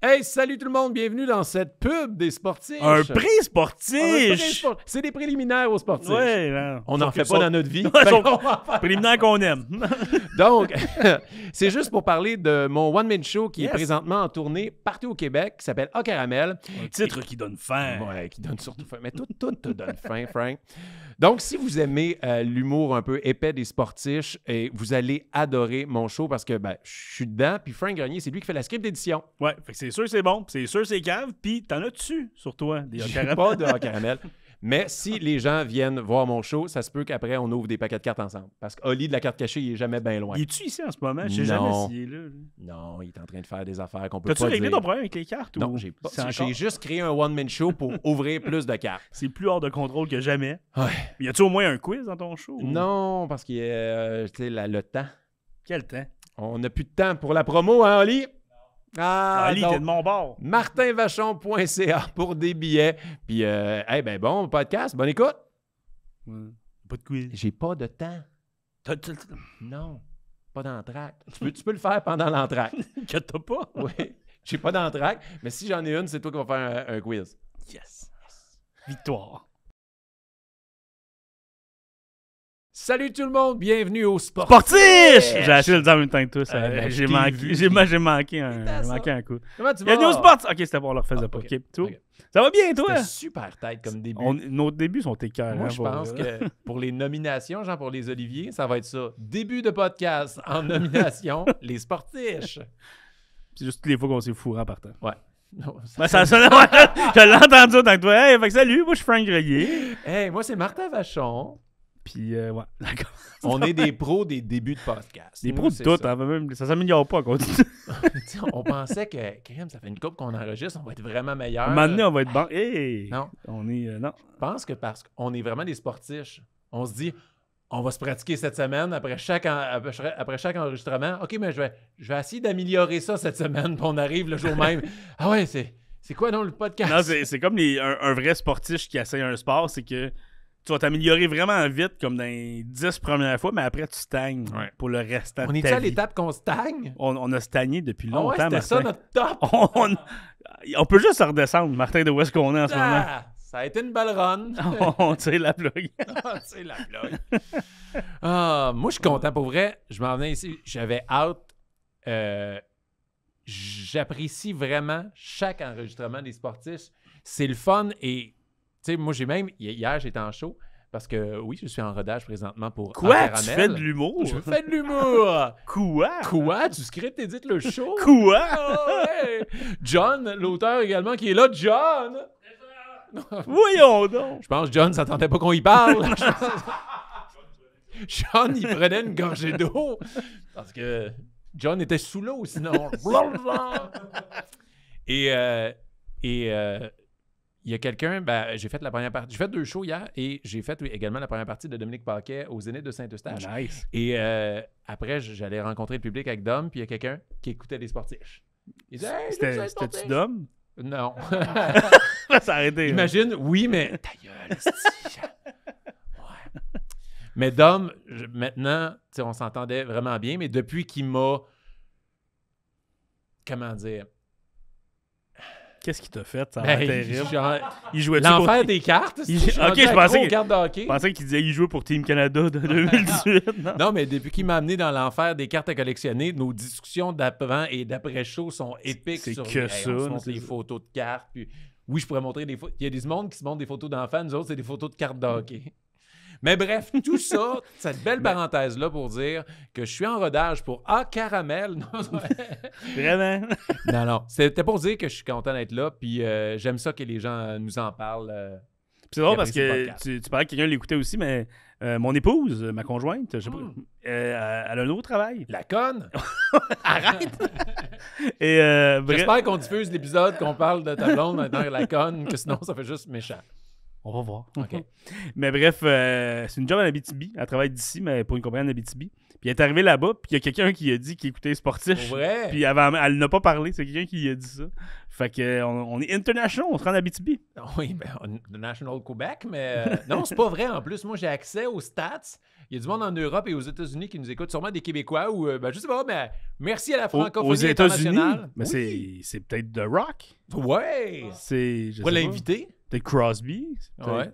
Hey, salut tout le monde, bienvenue dans cette pub des sportifs. Un prix sportif! C'est des préliminaires aux sportifs. Ouais, non. On n'en fait pas dans notre vie. Ouais, Fait qu'on va en faire. préliminaire qu'on aime. Donc, c'est juste pour parler de mon one-man show qui est Yes. présentement en tournée partout au Québec, qui s'appelle A Caramel. Un titre qui donne faim. Ouais, qui donne surtout faim. Mais tout te donne faim, Frank. Donc, si vous aimez l'humour un peu épais des sportifs, vous allez adorer mon show parce que je suis dedans. Puis Frank Grenier, c'est lui qui fait la script d'édition. Ouais, fait que c'est sûr que c'est bon, puis c'est sûr que c'est cave, puis t'en as dessus sur toi, des J'ai caramels. pas de A Caramel. Mais si les gens viennent voir mon show, ça se peut qu'après, on ouvre des paquets de cartes ensemble. Parce qu'Oli de la carte cachée, il est jamais bien loin. Il est-tu ici en ce moment? Je sais Non. jamais s'il est là. Non, il est en train de faire des affaires qu'on peut T'as-tu pas réglé dire. ton problème avec les cartes? Non, ou j'ai pas. c'est J'ai encore- juste créé un one-man show pour ouvrir plus de cartes. C'est plus hors de contrôle que jamais. Ouais. Y a-tu au moins un quiz dans ton show? ou- Non, parce qu'il y a le temps. Quel temps? On n'a plus de temps pour la promo, hein, Oli? Ah, Ali, donc, t'es de mon bord. martinvachon.ca pour des billets. Puis, bon podcast, bonne écoute. Ouais. Pas de quiz. J'ai pas de temps. T'as- t'as- Non, pas d'entracte. Tu peux le faire pendant l'entracte. Que t'as pas? Oui, j'ai pas d'entracte, mais si j'en ai une, c'est toi qui vas faire un quiz. Yes. Victoire. Salut tout le monde, bienvenue au Sport. Sportif! J'ai essayé de le dire en même temps que toi. Ça, Ben, j'ai je t'ai manqué, vu. j'ai manqué un coup. Comment tu vas? Bienvenue au sport! Ok, c'était bon, on le refaisait Ah, pas. ok. Ok, tout. Ok. Ça va bien, toi? C'était super tête comme début. Nos débuts sont écœurants. Moi, je pense que pour les nominations, genre pour les Oliviers, ça va être ça. Début de podcast en nomination, les sportifs. C'est juste toutes les fois qu'on s'est fourré en partant. Ouais. Non, ça- Ben, ça sonne. Je l'ai entendu autant que toi. Hey, fait que salut, moi je suis Frank Grenier. Hey, moi, c'est Martin Vachon. Puis, ouais, d'accord. On est des pros des débuts de podcast. Les Nous, pros de c'est tout, ça. hein, même, ça s'améliore pas. Quand... T'sais, on pensait que, crème, ça fait une couple qu'on enregistre, on va être vraiment meilleur. Un moment donné, on va être bon. Hey! Non. On est. Non. Je pense que parce qu'on est vraiment des sportifs, on se dit, on va se pratiquer cette semaine après chaque enregistrement. OK, mais je vais essayer d'améliorer ça cette semaine, puis on arrive le jour même. Ah ouais, c'est quoi, non, le podcast? Non, c'est comme un vrai sportif qui essaye un sport, c'est que tu vas t'améliorer vraiment vite, comme dans les 10 premières fois, mais après, tu stagnes Ouais. pour le restant On de est-tu ta à vie. l'étape qu'on stagne? On a stagné depuis Ah ouais, longtemps, c'était ça Martin. notre top! On peut juste se redescendre, Martin, de où est-ce qu'on est en ce moment. Ah, ça a été une belle run. On tire la plug. C'est la blague. Ah, moi, je suis content. Pour vrai, je m'en venais ici. J'avais hâte. J'apprécie vraiment chaque enregistrement des sportifs. C'est le fun. Et, tu sais, moi, hier, j'étais en show. Parce que, oui, je suis en rodage présentement pour Quoi? A Tu Caramel. fais de l'humour? Je fais de l'humour. Quoi? Quoi? Tu scriptes et dites le show? Quoi? Ah ouais. John, l'auteur également, qui est là. John! Voyons donc! Je pense que John s'attendait pas qu'on y parle. John, il prenait une gorgée d'eau. Parce que John était sous l'eau, sinon. Et il y a quelqu'un, j'ai fait la première partie. J'ai fait 2 shows hier et j'ai fait également la première partie de Dominique Paquet au Zénith de Saint-Eustache. Nice. Et après, j'allais rencontrer le public avec Dom, puis il y a quelqu'un qui écoutait les sportifs. Il disait Hey, C'était-tu d'homme? Non. Ça a arrêté. Imagine, oui, mais ta gueule, esti. Ouais. Mais Dom, maintenant, tu sais, on s'entendait vraiment bien, mais depuis qu'il m'a. Comment dire? Qu'est-ce qu'il t'a fait? Ça a Ben, l'air terrible. genre, Il jouait l'enfer des cartes. Il- je suis Ok, rendu je accro pensais aux que- cartes de hockey. Je pensais qu'il disait qu'il jouait pour Team Canada de 2018. Non. Non, mais depuis qu'il m'a amené dans l'enfer des cartes à collectionner, nos discussions d'avant et d'après-show sont épiques. C'est sur que on ça, se montre c'est des ça. photos de cartes. Puis, oui, je pourrais montrer des photos. Il y a des mondes qui se montrent des photos d'enfants. Nous autres, c'est des photos de cartes de hockey. Mais bref, tout ça, cette belle parenthèse-là pour dire que je suis en rodage pour A Caramel. Non, Vraiment? non. C'était pour dire que je suis content d'être là. Puis j'aime ça que les gens nous en parlent. Puis c'est drôle parce apprécie le que podcast. tu parlais que quelqu'un l'écoutait aussi, mais mon épouse, ma conjointe, je sais pas, elle a un nouveau travail. La conne! Arrête! Et bref, J'espère qu'on diffuse l'épisode, qu'on parle de ta blonde maintenant, la conne, que sinon ça fait juste méchant. on va voir. OK. Mais bref, c'est une job en Abitibi. Elle travaille d'ici, mais pour une compagnie en Abitibi. Puis elle est arrivée là-bas, puis il y a quelqu'un qui a dit qu'il écoutait Sportif. Pour vrai? Puis elle n'a pas parlé, c'est quelqu'un qui a dit ça. Fait que on est international, on se rend à Abitibi. Oui, ben, on est National Québec, mais non, c'est pas vrai. En plus, moi, j'ai accès aux stats. Il y a du monde en Europe et aux États-Unis qui nous écoutent, sûrement des Québécois ou, ben, je sais pas, mais merci à la francophonie aux États-Unis? internationale. Mais oui. c'est peut-être The Rock. Ouais! Je Pour sais l'inviter? pas. Peut-être Crosby. Ouais,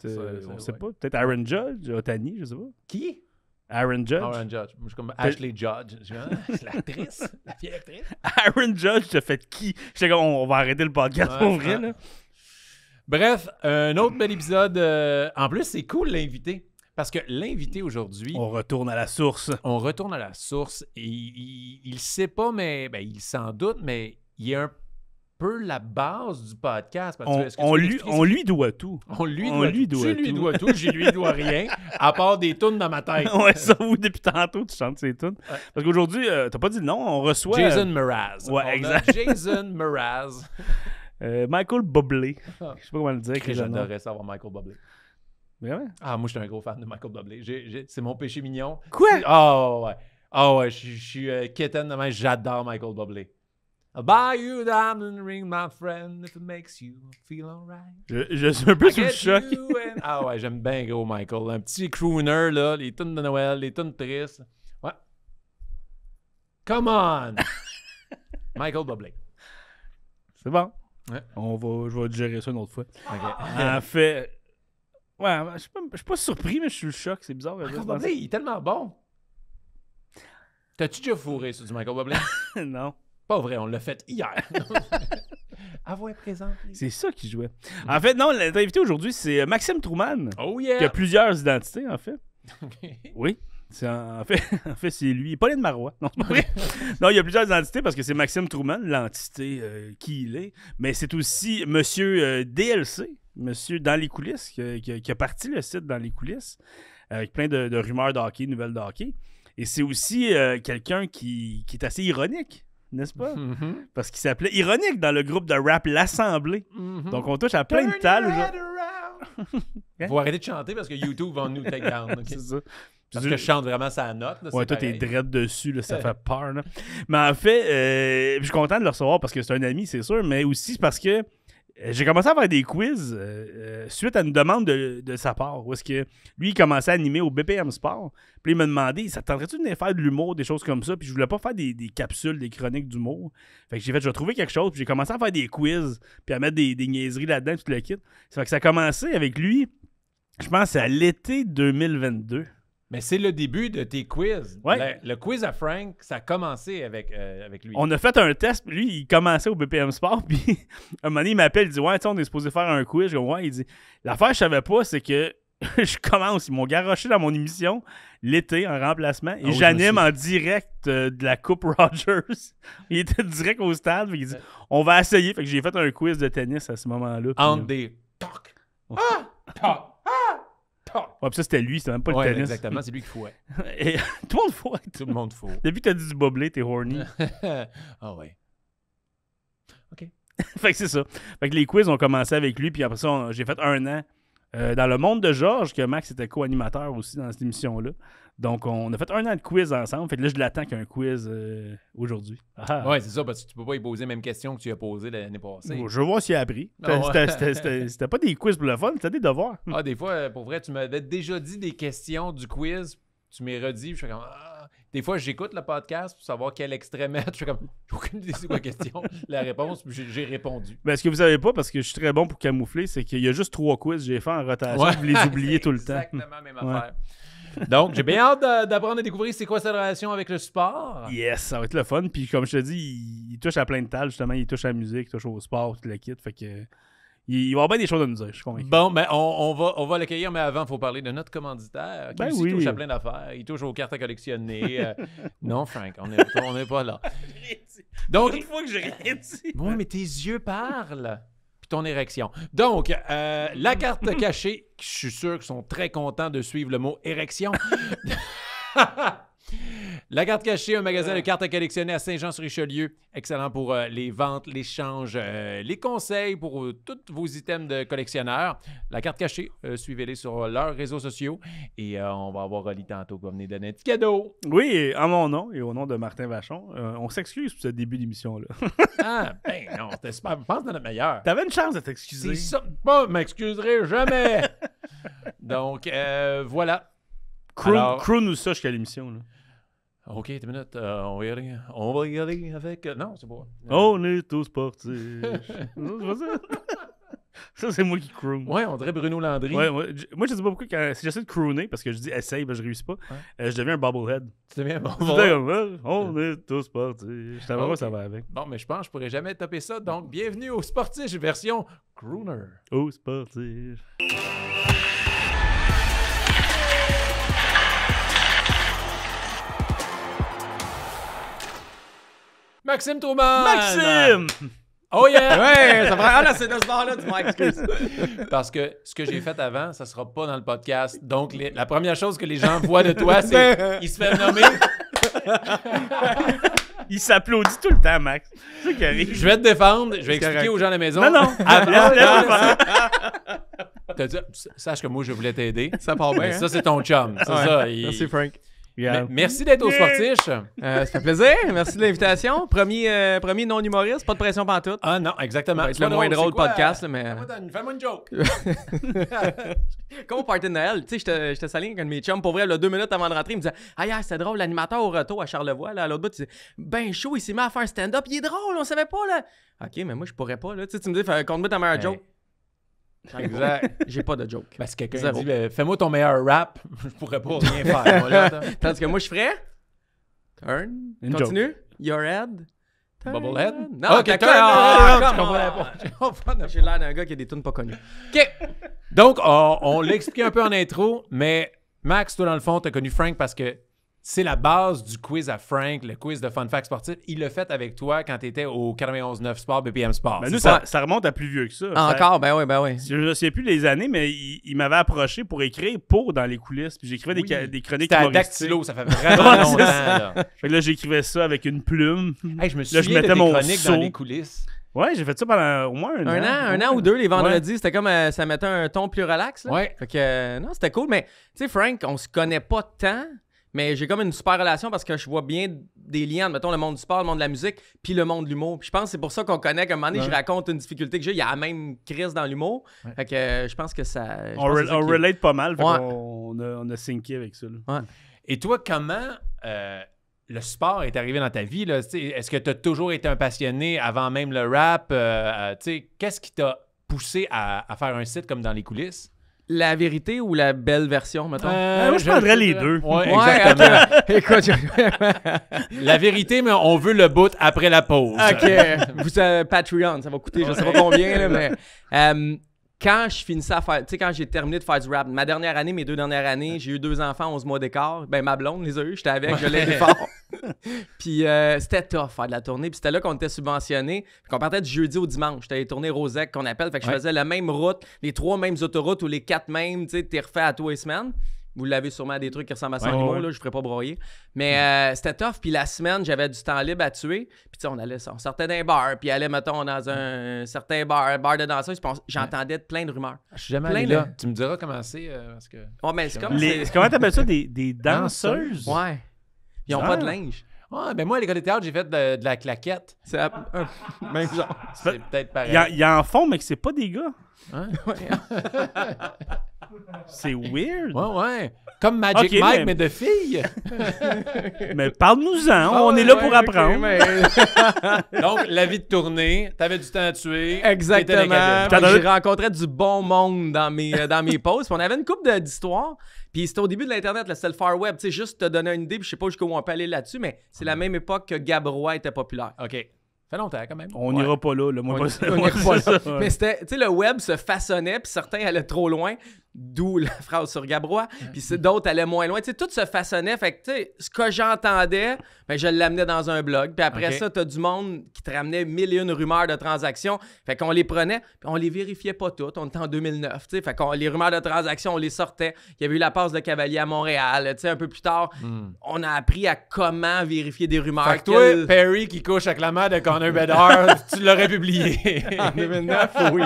On sait pas. Peut-être Aaron Judge, Otani, je sais pas. Qui? Aaron Judge. Aaron Judge. Moi, je suis comme Ashley Judge. C'est l'actrice, la vieille actrice. Aaron Judge, t'as fait qui? J'étais comme, on va arrêter le podcast pour vrai, là. Bref, un autre bel épisode. En plus, c'est cool l'invité. Parce que l'invité aujourd'hui... On retourne à la source. On retourne à la source. Et il sait pas, mais... Ben, il s'en doute, mais il est un peu la base du podcast. On lui doit tout. On lui doit tout. Je lui dois rien, à part des tunes dans ma tête. Ouais, ça, vous, depuis tantôt, tu chantes ces tunes. Ouais. Parce qu'aujourd'hui, t'as pas dit non, on reçoit... Jason Mraz. Ouais, exact. Jason Mraz. Michael Bublé. Je sais pas comment le dire. J'adorais savoir Michael Bublé. Vraiment? Ah, moi, je suis un gros fan de Michael Bublé. C'est mon péché mignon. Quoi? Oh, ouais. Oh, ouais, je suis kitten de même. J'adore Michael Bublé. I'll buy you a diamond ring, my friend, if it makes you feel alright. Je suis un peu sous le choc. Ah ouais, j'aime bien gros Michael. Un petit crooner, là, les tunes de Noël, les tunes tristes. Ouais. Come on! Michael Bublé. C'est bon. Ouais. Je vais gérer ça une autre fois. Okay. En fait... Ouais, je suis pas surpris, mais je suis le choc. C'est bizarre. Michael Bublé, il est tellement bon. T'as-tu déjà fourré sur du Michael Bublé? Non. Pas vrai, on l'a fait hier. Avoir présent. C'est ça qui jouait. En fait, non, notre invité aujourd'hui, c'est Maxime Trouman. Oh yeah! Qui a plusieurs identités, en fait. Okay. Oui. En fait, c'est lui. Pauline Marois. Non, c'est pas vrai. Non, il y a plusieurs identités parce que c'est Maxime Trouman, l'entité qui il est. Mais c'est aussi Monsieur DLC, Monsieur Dans les coulisses, qui a parti le site Dans les coulisses, avec plein de rumeurs de hockey, nouvelles de hockey. Et c'est aussi quelqu'un qui est assez ironique, n'est-ce pas? Mm-hmm. Parce qu'il s'appelait Ironique dans le groupe de rap L'Assemblée. Mm-hmm. Donc on touche à plein de talles. Faut arrêter de chanter parce que YouTube va nous take down. Okay? C'est ça. Parce que je chante vraiment sa note. Là, ouais, toi, t'es dread dessus, là, ça fait peur. Là. Mais en fait, je suis content de le recevoir parce que c'est un ami, c'est sûr, mais aussi parce que j'ai commencé à faire des quiz suite à une demande de sa part. Où est-ce que lui, il commençait à animer au BPM Sport. Puis il m'a demandé, ça te tenterait-tu de venir faire de l'humour, des choses comme ça? Puis je voulais pas faire des capsules, des chroniques d'humour. Fait que j'ai fait, je vais trouver quelque chose. Puis j'ai commencé à faire des quiz, puis à mettre des niaiseries là-dedans, tout le kit. Ça fait que ça a commencé avec lui, je pense, à l'été 2022. Mais c'est le début de tes quiz. Ouais. Le quiz à Frank, ça a commencé avec lui. On a fait un test, puis lui, il commençait au BPM Sport, puis un moment donné, il m'appelle, il dit « Ouais, tu sais, on est supposé faire un quiz. » Je dis « Ouais. » Il dit « L'affaire, je savais pas, c'est que je commence. Ils m'ont garoché dans mon émission l'été en remplacement, et j'anime en direct de la Coupe Rogers. » Il était direct au stade, puis il dit « On va essayer. » Fait que j'ai fait un quiz de tennis à ce moment-là. Entre des toc. Ah! Toc. Ouais, puis ça, c'était lui, c'était même pas le tennis. Exactement, c'est lui qui fouait. Et tout le monde fouette. Tout le monde fout. Depuis que t'as dit du boblé, t'es horny. Ah ouais. OK. Fait que c'est ça. Fait que les quiz ont commencé avec lui, puis après ça, j'ai fait 1 an dans le monde de Georges, que Max était co-animateur aussi dans cette émission-là. Donc, on a fait 1 an de quiz ensemble. Fait que là, je l'attends qu'un quiz aujourd'hui. Ouais, c'est ça, parce que tu peux pas y poser les mêmes questions que tu as posées l'année passée. Je veux voir s'il a appris. C'était pas des quiz pour le fun, c'était des devoirs. Ah, des fois, pour vrai, tu m'avais déjà dit des questions du quiz, tu m'es redit, je suis comme... Des fois, j'écoute le podcast pour savoir quel extrait mettre. Je suis comme, j'ai aucune idée c'est quoi la question. La réponse, puis j'ai répondu. Ben, ce que vous savez pas, parce que je suis très bon pour camoufler, c'est qu'il y a juste 3 quiz que j'ai fait en rotation. Ouais, vous les oubliez tout le temps. Exactement la même affaire. Donc, j'ai bien hâte d'apprendre à découvrir c'est quoi sa relation avec le sport. Yes, ça va être le fun. Puis comme je te dis, il touche à plein de talles, justement. Il touche à la musique, il touche au sport, tout le kit. Fait que il va y avoir bien des choses à nous dire, je suis convaincu. Bon, ben on va l'accueillir, mais avant, il faut parler de notre commanditaire. Qui aussi touche à plein d'affaires. Il touche aux cartes à collectionner. Non, Frank, on n'est pas là. Donc, une fois que j'ai rien dit. Oui, mais tes yeux parlent. Ton érection. Donc, la carte cachée, je suis sûr qu'ils sont très contents de suivre le mot érection. La Carte Cachée, un magasin de cartes à collectionner à Saint-Jean-sur-Richelieu. Excellent pour les ventes, l'échange, les conseils pour tous vos items de collectionneurs. La Carte Cachée, suivez-les sur leurs réseaux sociaux. Et on va avoir Oli tantôt qui va venir donner un petit cadeau. Oui, et en mon nom et au nom de Martin Vachon, on s'excuse pour ce début d'émission-là. Ah, ben non, c'était super. Je pense que c'est notre meilleur. T'avais une chance de C'est t'excuser. ça. Pas, m'excuserai jamais. Donc, voilà. Alors- Crew nous ça jusqu'à l'émission. Là. OK, 2 minutes. On va y aller avec... Non, c'est pas... On est tous sportifs. Ça, c'est moi qui croon. Ouais, on dirait Bruno Landry. Ouais, moi, je sais pas pourquoi, si j'essaie de crooner, parce que je dis essaye, ben, je réussis pas, je deviens un bobblehead. Tu deviens bon. Je dis comme, on est tous sportifs. Je savais pas, ça va avec. Bon, mais je pense que je pourrais jamais taper ça. Donc, bienvenue au Sportif version crooner. Oh, sportif. Maxime Trouman! Maxime! Oh yeah! Ouais, ça prend. Ah là, c'est de ce bord-là, dis-moi, excuse. Parce que ce que j'ai fait avant, ça sera pas dans le podcast. Donc, la première chose que les gens voient de toi, c'est il se fait nommer. Il s'applaudit tout le temps, Max. C'est ça qui arrive. Je vais te défendre. Je vais expliquer correct. aux gens à la maison. Non, non. Laisse-le faire. T'as dit, sache que moi, je voulais t'aider. Ça part bien. Mais ça, c'est ton chum. C'est Ouais. ça. Merci, Frank. Mais merci d'être au Sportif. Ça fait plaisir. Merci de l'invitation. Premier non-humoriste, pas de pression pantoute. Ah non, exactement. Ça va être C'est pas le moins drôle c'est quoi? podcast, là, mais. Fais-moi une joke. Comme au party de Noël, tu sais, j'étais salé avec un de mes chums. Pour vrai, là, 2 minutes avant de rentrer, il me disait ah, yeah, c'était drôle, l'animateur au retour à Charlevoix, là, à l'autre bout, tu dis ben chaud, il s'est mis à faire un stand-up. Il est drôle, on savait pas, là. Ok, mais moi, je pourrais pas, là. Tu sais, tu me dis, compte-moi ta meilleure joke. Exact. J'ai pas de joke. Ben, si quelqu'un Zéro. dit fais-moi ton meilleur rap, je pourrais pas rien faire. Moi, là, Tandis que moi, je ferais. Turn. Une Continue. Your head. Turn. Bubblehead? Non, Ok, ta turn. colle. Je comprenais pas. Je comprenais pas. J'ai l'air d'un gars qui a des tunes pas connues. OK. Donc, on l'a expliqué un peu en intro, mais Max, toi, dans le fond, t'as connu Frank parce que c'est la base du quiz à Frank, le quiz de Fun Fact Sportif. Il l'a fait avec toi quand t'étais au 91.9 Sport, BPM Sport. Ben, c'est nous, ça? ça remonte à plus vieux que ça. Encore, ben oui, ben oui. Je ne sais plus les années, mais il m'avait approché pour écrire pour Dans les coulisses. Puis j'écrivais des chroniques C'était à humoristiques. Dactylo, ça fait vraiment Ouais, longtemps. c'est ça. Là. Fait que là, j'écrivais ça avec une plume. Hey, je me Là, souviens je de mettais tes mon chroniques seau. dans les coulisses. Ouais, j'ai fait ça pendant au moins Un an ou deux, les vendredis, c'était comme ça mettait un ton plus relax. Là. Ouais. Fait que non, c'était cool. Mais tu sais, Frank, on se connaît pas tant, mais j'ai comme une super relation parce que je vois bien des liens entre, mettons, le monde du sport, le monde de la musique, puis le monde de l'humour. Puis je pense que c'est pour ça qu'on connaît qu'à un moment donné, je raconte une difficulté que j'ai. Il y a la même crise dans l'humour. Ouais. Fait que je pense que ça. je On pense que c'est ça qui- relate pas mal. Fait Ouais. on a synqué avec ça. Là. Et toi, comment le sport est arrivé dans ta vie? Là? Est-ce que tu as toujours été un passionné avant même le rap? Qu'est-ce qui t'a poussé à faire un site comme Dans les coulisses? La vérité ou la belle version, mettons? moi, je prendrais les deux. Ouais, Ouais, exactement. ok. Écoute, je- La vérité, mais on veut le bout après la pause. OK. Vous avez Patreon, ça va coûter je sais pas combien, là, mais quand je finissais à faire, tu sais, quand j'ai terminé de faire du rap, ma dernière année, mes 2 dernières années, j'ai eu 2 enfants, 11 mois d'écart. Ben, ma blonde les a eu, j'étais avec, je l'ai aidé fort. Puis c'était tough faire de la tournée. Puis c'était là qu'on était subventionné. Puis qu'on partait du jeudi au dimanche. J'étais allé tourner Rosec, qu'on appelle. Fait que je faisais la même route, les 3 mêmes autoroutes ou les 4 mêmes, tu sais, t'es refait à tous les semaines. Vous l'avez sûrement des trucs qui ressemblent à ça en humour, là, je ferais pas broyer. Mais c'était tough. Puis la semaine, j'avais du temps libre à tuer. Puis tu sais, on sortait d'un bar, puis allait, mettons, dans un certain bar de danseuse. Puis j'entendais plein de rumeurs. Je suis jamais Plein allé de- là. Tu me diras comment c'est. Parce que... Ouais, mais c'est comme... Comment t'appelles ça? Des danseuses? Ouais. Ils ont Ah. pas de linge. Ouais, ben moi, à l'école de théâtre, j'ai fait de la claquette. C'est même genre. C'est peut-être pareil. Il y en font, mais que c'est pas des gars. Hein? C'est weird. Ouais. Comme Magic Ok, Mike, mais de filles. Mais parle-nous-en. Ah on ouais, est là ouais, pour ok, apprendre. mais- Donc, la vie de tournée, t'avais du temps à tuer. t'étais dans Exactement. la cabine. T'en Fait que J'ai rencontré du bon monde dans mes pauses. Puis on avait une couple d'histoires. Puis c'était au début de l'Internet, là, c'était le Far Web. Tu sais, juste te donner une idée, puis je sais pas jusqu'où on peut aller là-dessus, mais c'est la même époque que Gab Roy était populaire. OK. Fait longtemps, quand même. On n'ira n'ira pas là. Moi, On pas ça. ira Moi, pas c'est là. ça, ouais. Mais c'était, tu sais, le web se façonnait, puis certains allaient trop loin. D'où la phrase sur Gabrois. Puis d'autres allaient moins loin. Tu sais, tout se façonnait. Fait que, tu sais, ce que j'entendais, ben, je l'amenais dans un blog. Puis après ça, t'as du monde qui te ramenait 1001 rumeurs de transactions. Fait qu'on les prenait, puis on les vérifiait pas toutes. On était en 2009, tu sais. Fait qu'on les rumeurs de transactions, on les sortait. Il y avait eu la passe de Cavalier à Montréal. Tu sais, un peu plus tard, on a appris à comment vérifier des rumeurs. Fait que toi, Perry qui couche avec la mère de Connor Bedard, tu l'aurais publié. En 2009, oui.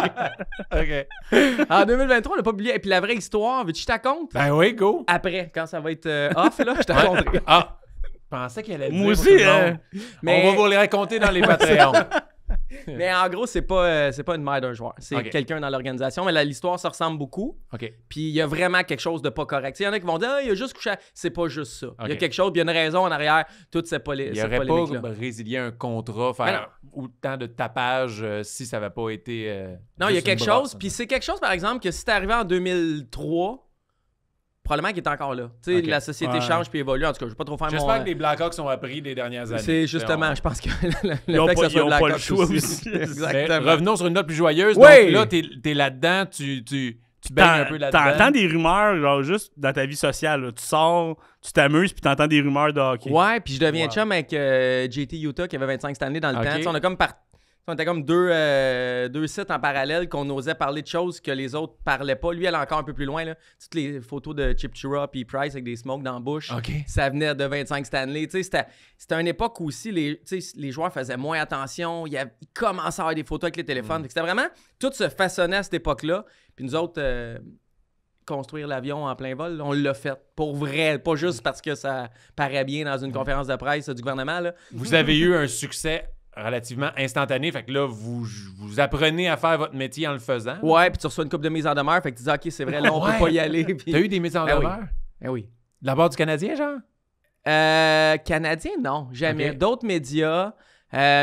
OK. En 2023, on l'a pas publié. Et puis la vraie histoire, veux-tu que je te raconte? Ben oui, go. Après, quand ça va être off, là, je te raconterai. Ah, je pensais qu'elle allait Moi dire aussi, pour tout le monde. mais- On va vous les raconter dans les Patreons. Mais en gros, c'est pas une mère d'un joueur. C'est Ok. quelqu'un dans l'organisation. Mais l'histoire se ressemble beaucoup. OK. Puis il y a vraiment quelque chose de pas correct. Il y en a qui vont dire, il a juste couché. C'est pas juste ça. Il y a Ok. quelque chose, puis il y a une raison en arrière. Toutes ces Il n'y aurait polémiques-là. pas résilié un contrat, faire autant de tapage si ça n'avait pas été. Non, il y a juste une quelque brosse. chose. Puis c'est quelque chose, par exemple, que si t'es arrivé en 2003, probablement qu'il est encore là. Tu sais, Ok. la société Ouais. change puis évolue. En tout cas, je vais pas trop faire mon... J'espère que les Blackhawks ont appris des dernières années. C'est justement, je pense que Ils ont le fait que pas- ça soit ils ont pas le Blackhawks choix aussi. Mais Exactement. revenons sur une note plus joyeuse. Oui! Donc là, t'es là-dedans, tu baignes un peu là-dedans. T'entends des rumeurs, genre juste dans ta vie sociale. Là. Tu sors, tu t'amuses, puis t'entends des rumeurs de hockey. Ouais, puis je deviens Wow. chum avec JT Utah qui avait 25 cette année dans le Ok. temps. Tu sais, on était comme deux sites en parallèle qu'on osait parler de choses que les autres parlaient pas. Lui, elle est encore un peu plus loin. Là. Toutes les photos de Chip Chura puis Price avec des smokes dans la bouche, OK. ça venait de 25 Stanley. Tu sais, c'était une époque où aussi les joueurs faisaient moins attention. Ils commençaient à avoir des photos avec les téléphones. Fait que c'était vraiment... Tout se façonnait à cette époque-là. Puis nous autres... construire l'avion en plein vol, on l'a fait. Pour vrai, pas juste parce que ça paraît bien dans une conférence de presse du gouvernement. Là. Vous avez eu un succès relativement instantané. Fait que là, vous apprenez à faire votre métier en le faisant. Ouais, puis tu reçois une coupe de mise en demeure, fait que tu dis, OK, c'est vrai, là, on peut Ouais. pas y aller. Puis... T'as eu des mises en Ben oui. demeure? Eh oui. De la part du Canadien, genre? Canadien, non, jamais. Ok. D'autres médias,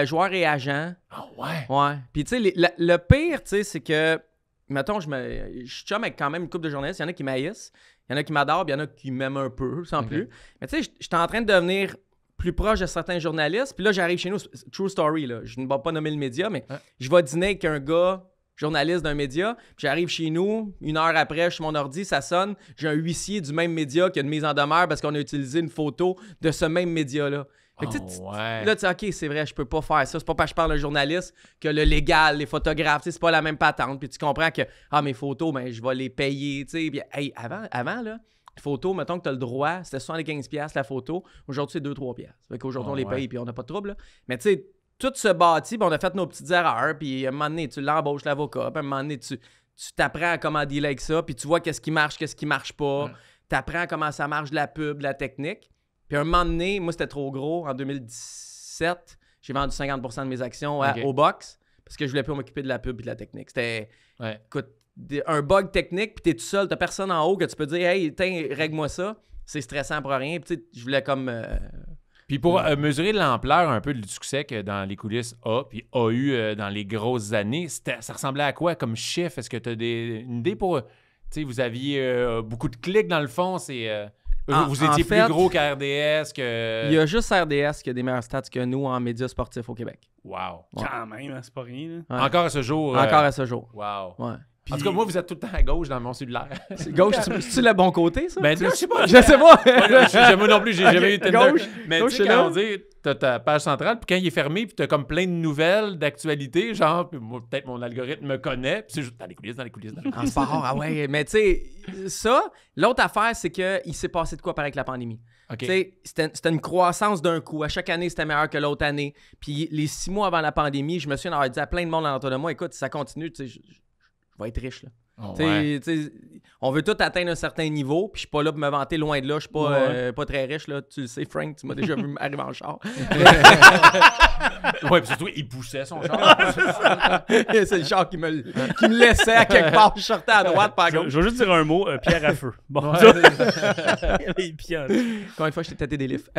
joueurs et agents. Ah ouais. Ouais. Puis tu sais, le pire, tu sais, c'est que, mettons, je chum avec quand même une couple de journalistes. Il y en a qui m'haïssent, il y en a qui m'adorent, puis il y en a qui m'aiment un peu, sans Ok. plus. Mais tu sais, j'étais en train de devenir plus proche de certains journalistes. Puis là, j'arrive chez nous, true story, là. Je ne vais pas nommer le média, mais Ouais. je vais dîner avec un gars journaliste d'un média, puis j'arrive chez nous, une heure après, je suis sur mon ordi, ça sonne, j'ai un huissier du même média qui a une mise en demeure parce qu'on a utilisé une photo de ce même média-là. Fait que, tu sais, ouais. là, tu sais, OK, c'est vrai, je peux pas faire ça. C'est pas parce que je parle à un journaliste que le légal, les photographes, tu sais, c'est pas la même patente. Puis tu comprends que, mes photos, ben, je vais les payer, tu sais. Puis, hey, avant, là, les photos, mettons que tu as le droit, c'était 75$ la photo. Aujourd'hui, c'est 2-3$. Fait qu'aujourd'hui, on les paye, puis on n'a pas de trouble, là. Mais tu sais, tout se bâtit, puis on a fait nos petites erreurs, puis à un moment donné, tu l'embauches l'avocat, puis à un moment donné, tu t'apprends à comment dealer avec ça, puis tu vois qu'est-ce qui marche, qu'est-ce qui marche pas. Tu apprends comment ça marche de la pub, de la technique. Puis à un moment donné, moi, c'était trop gros. En 2017, j'ai vendu 50% de mes actions au box parce que je voulais plus m'occuper de la pub et de la technique. C'était, écoute, un bug technique, puis t'es tout seul, t'as personne en haut que tu peux dire « Hey, tiens, règle-moi ça ». C'est stressant pour rien. Puis tu sais, je voulais comme... Puis pour mesurer l'ampleur un peu du succès que dans les coulisses puis a eu dans les grosses années, ça ressemblait à quoi comme chiffre? Est-ce que tu as une idée pour... Tu sais, vous aviez beaucoup de clics dans le fond, vous étiez plus gros qu'RDS, que... Il y a juste RDS qui a des meilleurs stats que nous en médias sportifs au Québec. Wow. Quand même, hein, c'est pas rien. Là. Ouais. Encore à ce jour. Encore à ce jour. Wow. Ouais. En tout cas, moi, vous êtes tout le temps à gauche dans mon cellulaire. Gauche, c'est-tu le bon côté, ça? Ben, là, je sais pas. Je sais pas. Moi non plus, j'ai jamais eu Tinder. Gauche. Mais Gauche, tu sais, c'est quand là. on dit, t'as ta page centrale, puis quand il est fermé, puis t'as comme plein de nouvelles, d'actualités, genre, puis moi, peut-être mon algorithme me connaît, puis c'est juste dans les coulisses. En sport, ah ouais. Mais tu sais, ça, l'autre affaire, c'est qu'il s'est passé de quoi pareil avec la pandémie. OK. Tu sais, c'était une croissance d'un coup. À chaque année, c'était meilleur que l'autre année. Puis les 6 mois avant la pandémie, je me souviens d'avoir dit à plein de monde autour de moi, écoute, si ça continue, tu sais, je vais être riche, là. Oh, Tu sais, ouais. tu sais, on veut tout atteindre un certain niveau, puis je suis pas là pour me vanter loin de là. Je suis pas très riche, là. Tu le sais, Frank, tu m'as déjà vu arriver en char. Ouais, puis surtout, il poussait son char. C'est le char qui me laissait à quelque part. Je sortais à droite, pas à Je gauche. vais juste dire un mot, pierre à feu. Bon, Ouais. ça, les pionnes. Combien de fois je t'ai tâté des livres.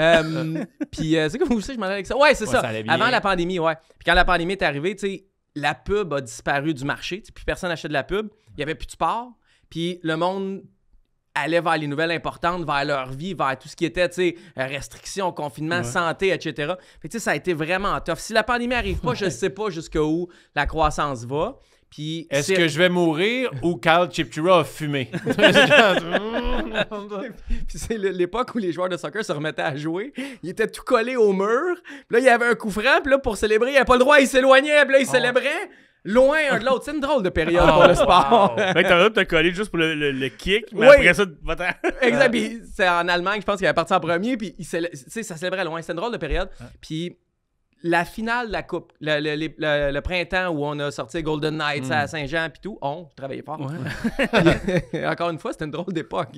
Puis c'est comme vous savez, je m'en allais avec ça. Ouais, c'est Ouais, ça. ça allait bien. Avant la pandémie, ouais. Puis quand la pandémie est arrivée, tu sais, la pub a disparu du marché. Tu sais, puis personne n'achetait de la pub. Il n'y avait plus de sport. Puis le monde allait vers les nouvelles importantes, vers leur vie, vers tout ce qui était, tu sais, restrictions, confinement, santé, etc. Fait que, tu sais, ça a été vraiment tough. Si la pandémie n'arrive pas, je ne sais pas jusqu'où la croissance va. Puis Est-ce que je vais mourir ou Carl Chipchura a fumé? Puis c'est l'époque où les joueurs de soccer se remettaient à jouer. Ils étaient tout collés au mur. Puis là, il y avait un coup franc. Puis là, pour célébrer, il n'y avait pas le droit. Ils s'éloignaient. Puis là, ils célébraient loin un de l'autre. C'est une drôle de période pour le sport. Fait que t'as le droit de te coller juste pour le kick, mais Oui. après ça, va-t'en. Exact. Puis c'est en Allemagne, je pense qu'il avait parti en premier. Puis ça célébrait loin. C'était une drôle de période. Puis la finale de la Coupe, le printemps où on a sorti Golden Knights à Saint-Jean puis tout, on travaillait fort. Puis, encore une fois, c'était une drôle d'époque.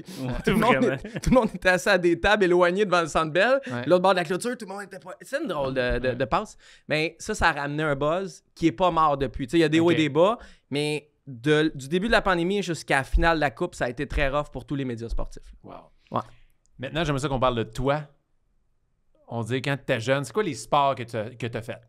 Tout le monde était assis à des tables éloignées devant le Centre Bell. L'autre bord de la clôture, tout le monde était pas... C'est une drôle de passe. Mais ça a ramené un buzz qui est pas mort depuis. Tu sais, il y a des hauts et des bas, mais du début de la pandémie jusqu'à la finale de la Coupe, ça a été très rough pour tous les médias sportifs. Wow. Ouais. Maintenant, j'aimerais ça qu'on parle de toi. On dit quand tu étais jeune, c'est quoi les sports que tu as fait?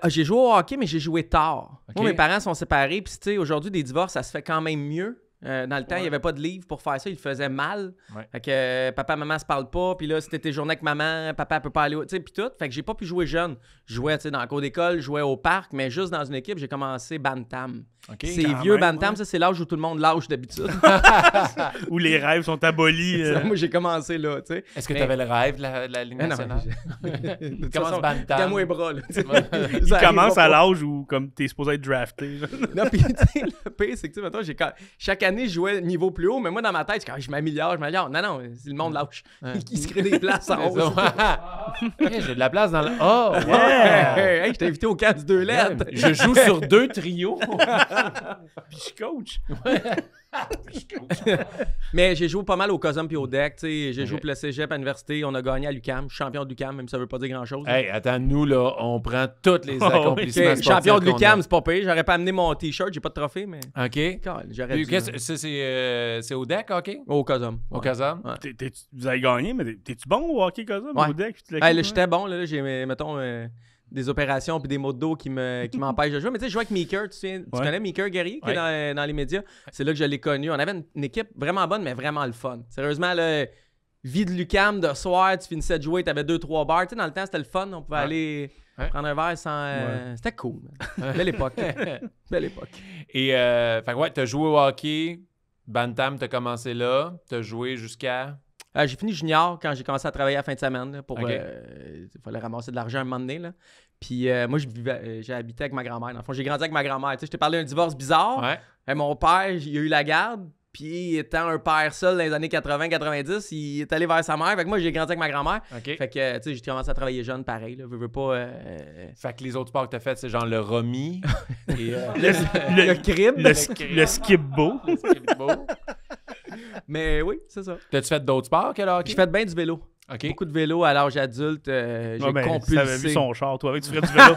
J'ai joué au hockey, mais j'ai joué tard. Okay. Moi, mes parents sont séparés. Puis, tu sais, aujourd'hui, des divorces, ça se fait quand même mieux. Dans le temps, il n'y avait pas de livre pour faire ça. Ils le faisaient mal. Ouais. Fait que papa, maman se parlent pas. Puis là, c'était tes journées avec maman, papa peut pas aller. Tu sais, puis tout. Fait que j'ai pas pu jouer jeune. Je jouais, tu sais, dans la cour d'école, je jouais au parc, mais juste dans une équipe, j'ai commencé Bantam. Okay, C'est quand vieux même, Bantam, ouais. ça, c'est l'âge où tout le monde lâche d'habitude. Où les rêves sont abolis. Moi, j'ai commencé là, tu sais. Est-ce que Mais- tu avais le rêve de la Ligue Non, nationale? de toute Commence façon, Bantam. gagne-moi les bras, là. tu sais. Il Ça commence arrivera à pas. l'âge où comme t'es supposé être drafté. Non, puis tu sais, le pire, c'est que, tu sais, mettons, chaque année, je jouais niveau plus haut, mais moi, dans ma tête, je m'améliore. Non, c'est le monde lâche. Il se crée des places en haut. Okay, j'ai de la place dans le... Oh, wow! Hey, je t'ai invité au camp du 2 lettres. Je joue sur 2 trios. Puis je coach. Mais j'ai joué pas mal au COSUM puis au DEC. Tu sais, j'ai joué Ok. pour le cégep à l'université. On a gagné à l'UQAM. Je suis champion de l'UQAM, même si ça veut pas dire grand-chose. Hey, attends, nous, là, on prend tous les Oh, accomplissements Ok, sportifs champion de qu'on a. l'UQAM, c'est pas pire. J'aurais pas amené mon T-shirt. J'ai pas de trophée, mais... OK. J'aurais Puis, dû. qu'est-ce- c'est au deck, OK? Au COSUM. Au Ouais. Casam? Ouais. Vous avez gagné, mais t'es-tu bon au hockey comme ça? Ouais. Au deck? Hey, là, j'étais bon. Là, j'ai, mettons, des opérations puis des maux de dos qui m'empêchent de jouer. Mais tu sais, je jouais avec Meeker. Tu connais Meeker Guerrier qui est dans les médias? C'est là que je l'ai connu. On avait une équipe vraiment bonne, mais vraiment le fun. Sérieusement, là, vie de l'UQAM de soir, tu finissais de jouer, tu avais 2-3 bars. Tu sais, dans le temps, c'était le fun. On pouvait aller prendre un verre sans... C'était cool. Belle époque. Belle époque. Et, fait que ouais, t'as joué au hockey. Bantam, t'as commencé là. T'as joué jusqu'à... J'ai fini junior quand j'ai commencé à travailler à la fin de semaine. Là, pour, Ok. il fallait ramasser de l'argent un moment donné. Là. Puis moi, j'ai habité avec ma grand-mère. Dans le fond, j'ai grandi avec ma grand-mère. Tu sais, je t'ai parlé d'un divorce bizarre. Ouais. Mon père, il a eu la garde. Puis étant un père seul dans les années 80-90, il est allé vers sa mère. Fait que moi, j'ai grandi avec ma grand-mère. OK. Fait que, tu sais, j'ai commencé à travailler jeune, pareil. Là, veux pas... Fait que les autres sports que t'as fait, c'est genre le Romy et Le crib. le skip-bo. le skateboard. Mais oui, c'est ça. T'as-tu fait d'autres sports que le hockey? J'ai fait bien du vélo. OK. Beaucoup de vélo à l'âge adulte. J'ai Tu avais vu compulsé. son char, toi, avec tu ferais du vélo.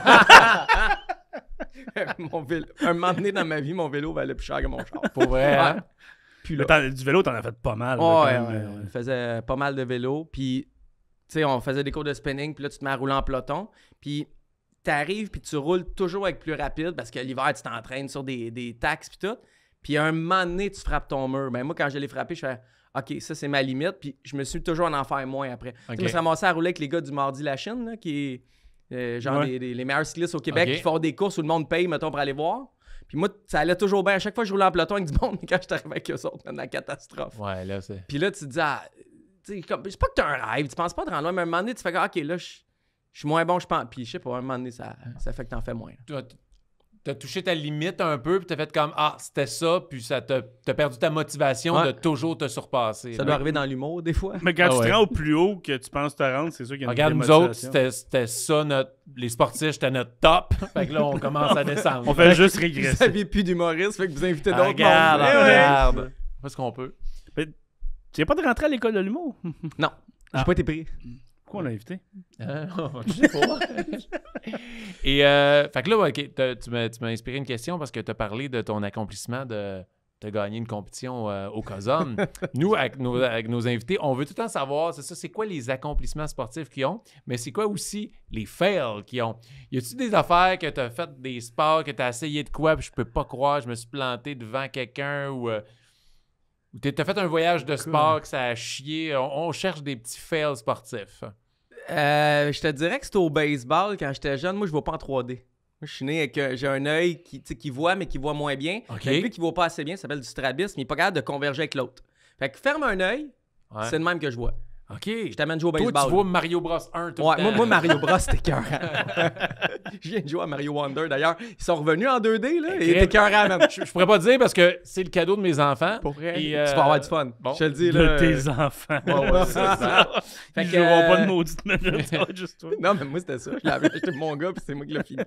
Mon vélo. Un moment donné dans ma vie, mon vélo valait plus cher que mon char. Pour vrai, hein? Puis Mais là, du vélo, t'en as fait pas mal. là, ouais, quand ouais, même. on faisait pas mal de vélo. Puis, tu sais, on faisait des cours de spinning. Puis là, tu te mets à rouler en peloton. Puis, t'arrives, puis tu roules toujours avec plus rapide parce que l'hiver, tu t'entraînes sur des taxes, puis tout. Puis, à un moment donné, tu frappes ton mur. Ben, moi, quand je l'ai frappé, je fais OK, ça, c'est ma limite. Puis, je me suis toujours en faire moins après. Tu sais, je me suis ramassé à rouler avec les gars du Mardi La Chine, là, qui est genre les meilleurs cyclistes au Québec qui font des courses où le monde paye, mettons, pour aller voir. Puis moi, ça allait toujours bien. À chaque fois que je roulais en peloton avec du monde, mais quand je suis arrivé avec eux autres, c'était la catastrophe. Ouais, là, c'est... Puis là, tu te dis, tu sais, c'est pas que t'as un rêve, tu penses pas de rendre loin, mais à un moment donné, tu fais que, OK, là, je suis moins bon, je pense. Puis je sais pas, à un moment donné, ça fait que t'en fais moins. T'as touché ta limite un peu, puis t'as fait comme c'était ça, puis ça t'as perdu ta motivation de toujours te surpasser. Ça doit arriver dans l'humour, des fois. Mais quand Ah tu ouais. te rends au plus haut que tu penses te rendre, c'est sûr qu'il y a une Regarde, nous autres, démotivation. c'était ça, les sportifs, c'était notre top. Fait que là, on commence à descendre. On fait juste Vous régresser. n'avez plus d'humoriste, fait que vous invitez d'autres Regarde, mondes. regarde. On fait ce qu'on peut. Tu n'as pas de rentrer à l'école de l'humour? Non, j'ai pas été pris. Pourquoi on l'a invité? Je sais pas. Et, fait que là, OK, tu m'as inspiré une question parce que tu as parlé de ton accomplissement de gagner une compétition au COSUM. Nous, avec nos invités, on veut tout le temps savoir, c'est quoi les accomplissements sportifs qu'ils ont, mais c'est quoi aussi les fails qu'ils ont. Y a-tu des affaires que tu as fait, des sports, que tu as essayé de quoi, puis je peux pas croire, je me suis planté devant quelqu'un ou tu as fait un voyage de sport que ça a chié. On cherche des petits fails sportifs. Je te dirais que c'était au baseball quand j'étais jeune. Moi, je ne vais pas en 3D. Moi, je suis né avec j'ai un œil qui voit, mais qui voit moins bien. OK. Mais lui qui voit pas assez bien, ça s'appelle du strabisme, mais il est pas capable de converger avec l'autre. Fait que ferme un œil, Ouais. c'est le même que je vois. OK. Je t'amène jouer au Toi, baseball. tu vois Mario Bros 1 tout Ouais, le temps. moi, Mario Bros, c'était écœurant. Je viens de jouer à Mario Wonder, d'ailleurs. Ils sont revenus en 2D, là. Et écœurant, man. Je pourrais pas te dire parce que c'est le cadeau de mes enfants. Pour vrai, Et, tu vas avoir du fun. bon. Je te le dis, De là. tes enfants. Ouais, c'est ça. Fait Ils que, joueront pas de maudite minute, ça va être juste toi. Non, mais moi, c'était ça. Je l'avais acheté pour mon gars, puis c'est moi qui l'ai fini.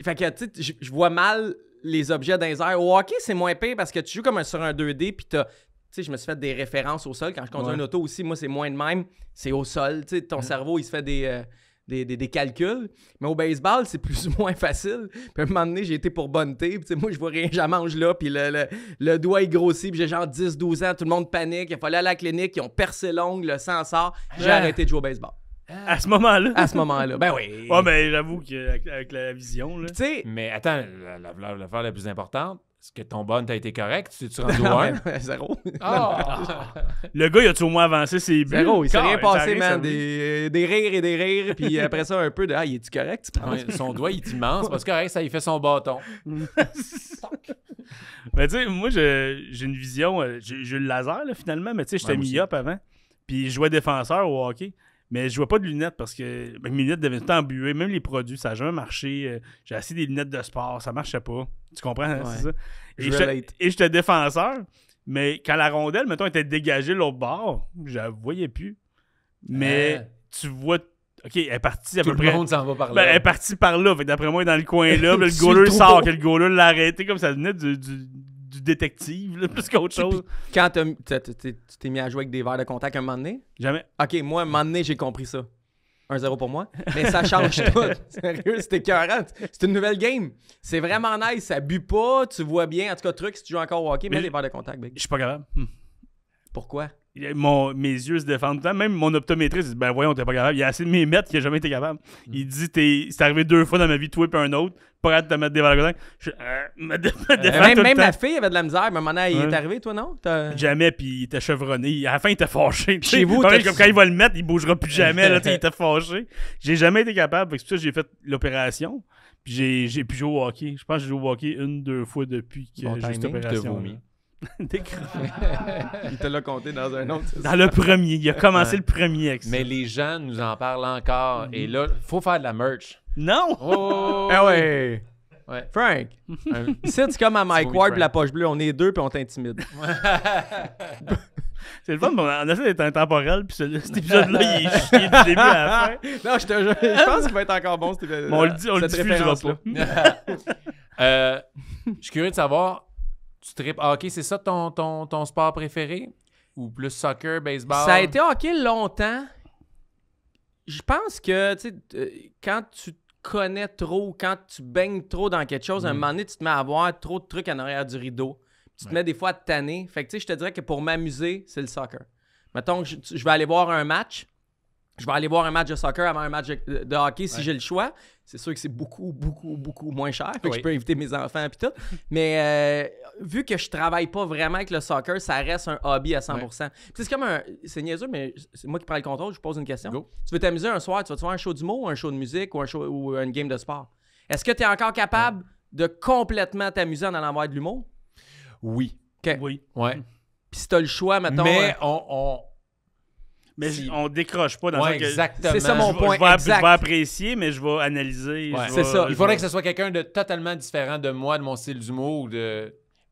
Fait que, tu sais, je vois mal les objets dans les airs. Au hockey, c'est moins pire parce que tu joues comme sur un 2D, puis t'as. Tu sais, je me suis fait des références au sol. Quand je conduis une auto aussi, moi, c'est moins de même. C'est au sol. Tu sais, ton cerveau, il se fait des calculs. Mais au baseball, c'est plus ou moins facile. Puis à un moment donné, j'ai été pour bunter. Puis tu sais, moi, je vois rien, j'en mange là. Puis le doigt est grossi. Puis j'ai genre 10-12 ans. Tout le monde panique. Il fallait aller à la clinique. Ils ont percé l'ongle. Le sang sort. J'ai arrêté de jouer au baseball. À ce moment-là. À ce moment-là. Ben oui. Ouais, mais j'avoue qu'avec la vision, là. Tu sais... Mais attends, l'affaire la plus importante, est-ce que ton bun t'a été correct? Tu t'es rendu au 1? Zéro. Ah! Le gars, il a-tu au moins avancé ses buts? Zéro. Il s'est rien Car, passé, ça man. arrive. Des rires et des rires. Puis après ça, un peu de... Ah, il est-tu correct, tu penses? Ouais, son doigt, il est immense parce que correct, ça, il fait son bâton. Mais tu sais, moi, j'ai une vision. J'ai le laser, là, finalement, mais tu sais, j'étais Ouais, moi aussi. mi-up avant. Puis je jouais défenseur au hockey. Mais je jouais pas de lunettes parce que mes lunettes devenaient tout le temps embuées. Même les produits, ça n'a jamais marché. J'ai assez des lunettes de sport, ça marchait pas. Tu comprends, hein, Ouais. c'est ça? Je relate. Et j'étais défenseur. Mais quand la rondelle, mettons, était dégagée de l'autre bord, je la voyais plus. Mais tu vois... OK, elle est partie à Tout peu le près... monde s'en va par Ben, elle là. est partie par là. Fait que d'après moi, elle est dans le coin là. Puis le Sur goaler le sort. trou. Que le goaler l'a arrêté comme ça venait du détective, là, plus qu'autre chose. Quand tu t'es mis à jouer avec des verres de contact un moment donné, Jamais. OK, moi, un moment donné, j'ai compris ça. 1-0 pour moi. Mais ça change tout. Sérieux, c'était écœurant. C'est une nouvelle game. C'est vraiment nice. Ça bue pas, tu vois bien. En tout cas, truc, si tu joues encore au hockey, mets Mais des verres de contact, big. Je suis pas capable. Pourquoi? Mes yeux se défendent tout le temps. Même mon optométriste dit ben voyons, t'es pas capable. Il y a assez de mes mètres qu'il a jamais été capable. Il dit c'est arrivé 2 fois dans ma vie, toi et un autre, pas capable de te mettre des verres de contact. Je me défends tout le Même temps. ma fille avait de la misère, mais maintenant, il est Ouais. arrivé, toi, non? Jamais, puis il était chevronné. À la fin, il était fâché. tu sais. Chez vous, Pareil, t'as- comme quand il va le mettre, il bougera plus jamais. Là, tu sais, il était fâché. J'ai jamais été capable. Fait que c'est pour ça que j'ai fait l'opération. Puis j'ai pu jouer au hockey. Je pense que j'ai joué au hockey 1-2 fois depuis que Bon j'ai cette timing, je te opération. vomis. Il te l'a compté dans un autre. c'est ça? Dans le premier. Il a commencé Ouais. le premier avec ça. Mais les gens nous en parlent encore. Et là, faut faire de la merch. Non! Oh! Ah ouais! Ouais. Frank, Un- ici, c'est comme à Mike Oui, Ward Frank. pis la poche bleue. On est deux puis on t'intimide. C'est le fun, mais on essaie d'être intemporel, puis cet épisode-là, il est chié du début à la fin. Non, je te jure, je pense qu'il va être encore bon, cette, Mais on le dit, on le cette diffusera référence-là. pas. Je suis curieux de savoir, tu tripes hockey, c'est ça ton sport préféré? Ou plus soccer, baseball? Ça a été hockey longtemps. Je pense que, tu sais, quand tu te connais trop, quand tu baignes trop dans quelque chose, à un moment donné, tu te mets à avoir trop de trucs en arrière du rideau. Tu te mets des fois à te tanner. Fait que, tu sais, je te dirais que pour m'amuser, c'est le soccer. Mettons que je vais aller voir un match. Je vais aller voir un match de soccer avant un match de hockey si j'ai le choix. C'est sûr que c'est beaucoup, beaucoup, beaucoup moins cher. Fait que Oui. je peux inviter mes enfants et tout. Mais vu que je travaille pas vraiment avec le soccer, ça reste un hobby à 100%. Puis c'est comme un... C'est niaiseux, mais c'est moi qui prends le contrôle. Je vous pose une question. Go. Tu veux t'amuser un soir, tu vas-te faire un show d'humour ou un show de musique ou un show ou une game de sport? Est-ce que tu es encore capable de complètement t'amuser en allant voir de l'humour? Oui. OK. Oui. Ouais. Puis si t'as le choix, mettons... Mais on... Mais Si- on décroche pas dans Ouais, le sens que exactement. C'est ça mon je point vais exact. apprécier, mais je vais analyser. Ouais. je C'est vais- ça. je Il faudrait vais- que ce soit quelqu'un de totalement différent de moi, de mon style d'humour.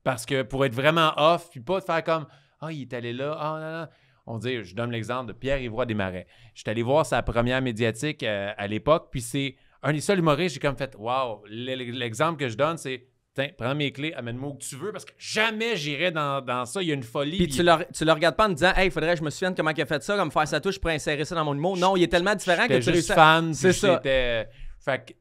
Parce que pour être vraiment off, puis pas de faire comme « Ah, il est allé là. Ah, non, non. » On dit, je donne l'exemple de Pierre-Yvroy Desmarais. Je suis allé voir sa première médiatique à l'époque, puis c'est un des seuls humoristes, j'ai comme fait « Wow! » L'exemple que je donne, c'est « Tiens, prends mes clés, amène-moi où que tu veux, parce que jamais j'irai dans ça. Il y a une folie. Puis tu le regardes pas en disant « Hey, il faudrait que je me souvienne comment il a fait ça, comme faire sa touche pour insérer ça dans mon humour. » Non, il est tellement différent que J'étais tu juste réussis à- fan. C'est puis ça. j'étais- Fait que, tu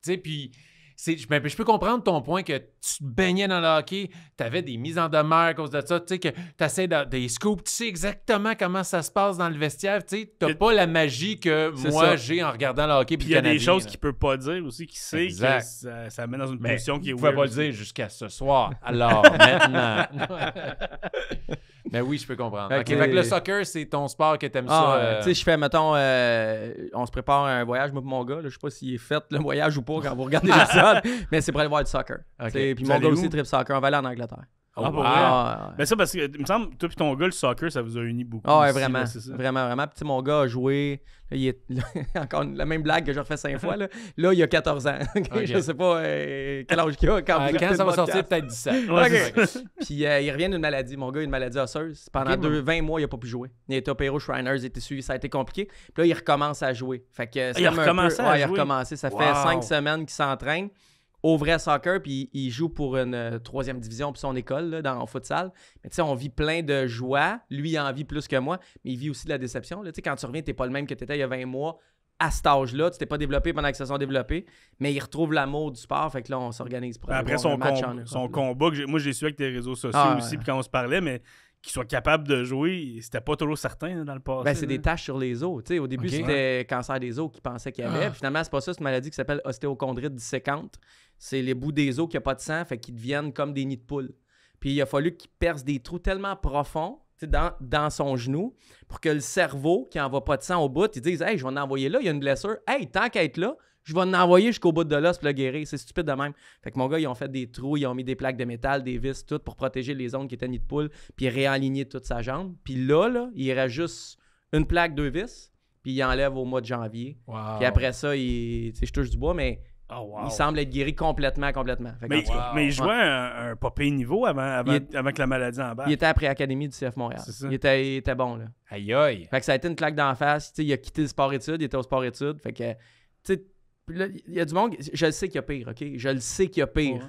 sais, puis je peux comprendre ton point que tu te baignais dans le hockey, tu avais des mises en demeure à cause de ça, tu sais, que tu essaies des scoops, tu sais exactement comment ça se passe dans le vestiaire, tu sais, t'as pas la magie que C'est moi ça. j'ai en regardant le hockey. Puis puis il y a le des Canadien, choses là. qu'il peut pas dire aussi, qui sait Exact. que ça met dans une Mais position qui est vous pouvez weird pas le aussi. dire jusqu'à ce soir. Alors, maintenant. Ben oui, je peux comprendre. Fait OK, que- fait que le soccer, c'est ton sport que t'aimes ça. Tu sais, je fais, mettons, on se prépare un voyage, moi et mon gars. Là, je sais pas s'il est fait le voyage ou pas quand vous regardez l'épisode, mais c'est pour aller voir du soccer. Ok. Puis Vous mon allez gars où? aussi trip soccer. On va aller en Angleterre. Oh, Ah, pour wow. vrai? Ah, Ben ça, parce que, il me semble, toi et ton gars, le soccer, ça vous a uni beaucoup. ouais, aussi, vraiment. là, c'est ça. Vraiment, vraiment. Puis tu sais, mon gars a joué. Là, il est encore la même blague que j'ai refait 5 fois. Là, il a 14 ans. Ok. Je sais pas quel âge il a quand vous écoutez Quand ça le va sortir, podcast. peut-être 17. Ouais, Ok. c'est ça. Puis il revient d'une maladie. Mon gars a une maladie osseuse. Pendant Ok, 20 mois, il a pas pu jouer. Il a été opéré au Shriners, il a été suivi, ça a été compliqué. Puis là, il recommence à jouer. Fait que c'est Il a comme un recommencé peu- à ouais, il a jouer? recommencé. Ça fait Wow. 5 semaines qu'il s'entraîne au vrai soccer, puis il joue pour une 3e division pour son école, là, en futsal. Mais tu sais, on vit plein de joie. Lui, il en vit plus que moi, mais il vit aussi de la déception. Là. Tu sais, quand tu reviens, t'es pas le même que t'étais il y a 20 mois. À cet âge-là, tu t'es pas développé pendant que se sont développés, mais il retrouve l'amour du sport. Fait que là, on s'organise pour aller Après voir un match en son Europe, là. combat, moi j'ai su avec tes réseaux sociaux Ah, aussi, ouais. puis quand on se parlait, mais qu'il soit capable de jouer, c'était pas toujours certain là, dans le passé. Ben, c'est là. des taches sur les os. Tu sais, au début, Ok. c'était cancer des os qu'ils pensaient qu'il y avait. Puis finalement, c'est pas ça. C'est une maladie qui s'appelle ostéochondrite dissecante. C'est les bouts des os qui n'ont pas de sang, fait qu'ils deviennent comme des nids de poules. Puis il a fallu qu'il perce des trous tellement profonds tu sais, dans son genou pour que le cerveau, qui n'envoie pas de sang au bout, il dise « Hey, je vais en envoyer là, il y a une blessure. Hey, tant qu'à être là, je vais en envoyer jusqu'au bout de l'os pour le guérir. » C'est stupide de même. Fait que mon gars, ils ont fait des trous, ils ont mis des plaques de métal, des vis, tout pour protéger les zones qui étaient nids de poule, puis réaligner toute sa jambe. Puis là, il reste juste une plaque, 2 vis, puis il enlève au mois de janvier. Wow. Puis après ça, tu sais, je touche du bois, mais Oh, wow. il semble être guéri complètement. Fait que, Mais, en tout cas, mais il ouais. jouait un pas pire niveau avant que la maladie embarque. Il était après Académie du CF Montréal. C'est ça. Il était bon, là. Aïe aïe. Fait que ça a été une claque d'en face. Tu sais, il a quitté le sport-études, il était au sport-études. Fait que, tu sais, puis là, il y a du monde, je le sais qu'il y a pire, OK? Je le sais qu'il y a pire. Ouais.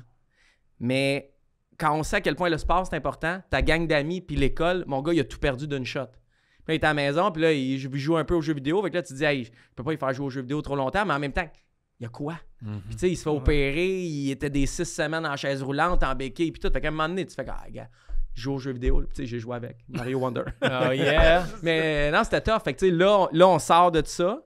Mais quand on sait à quel point le sport, c'est important, ta gang d'amis puis l'école, mon gars, il a tout perdu d'une shot. Puis là, il est à la maison, puis là, il joue un peu aux jeux vidéo. Fait que là, tu te dis, hey, je peux pas y faire jouer aux jeux vidéo trop longtemps, mais en même temps, il y a quoi? Mhm. Puis tu sais, il se fait opérer, il était des 6 semaines en chaise roulante, en béquille, puis tout. Fait qu'à un moment donné, tu fais, ah, gars, je joue aux jeux vidéo, puis tu sais, j'ai joué avec Mario Wonder. Oh yeah. Mais non, c'était tough. Fait que tu sais, là, on sort de ça,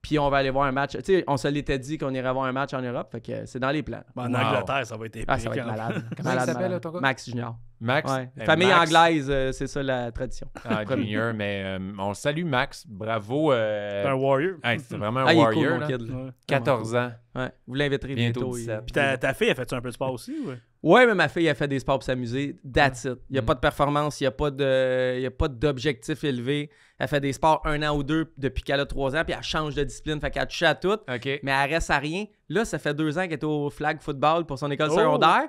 puis on va aller voir un match. Tu sais, on se l'était dit qu'on irait voir un match en Europe, fait que c'est dans les plans. En Wow. Angleterre, ça va être épique. Ah, ça va être hein. malade. Comment il s'appelle, ton gars? Max Junior. Max. Ouais. Eh, Famille Max. anglaise, c'est ça la tradition. Ah, Junior, mais on salue Max. Bravo. C'est un warrior. Hey, c'est vraiment un Ah, il est warrior. cool, mon là. kid. Là. Ouais. 14 ans. Ouais. Vous l'inviterez Bientôt bientôt. 17. Puis ta fille, a fait un peu de sport aussi? Ouais? Ouais, mais ma fille, elle fait des sports pour s'amuser. That's it. Il n'y a pas de performance, il n'y a pas d'objectif élevé. Elle fait des sports 1 an ou 2 depuis qu'elle a 3 ans, puis elle change de discipline. Fait qu'elle touche à tout, OK. mais elle reste à rien. Là, ça fait 2 ans qu'elle est au flag football pour son école Oh! secondaire.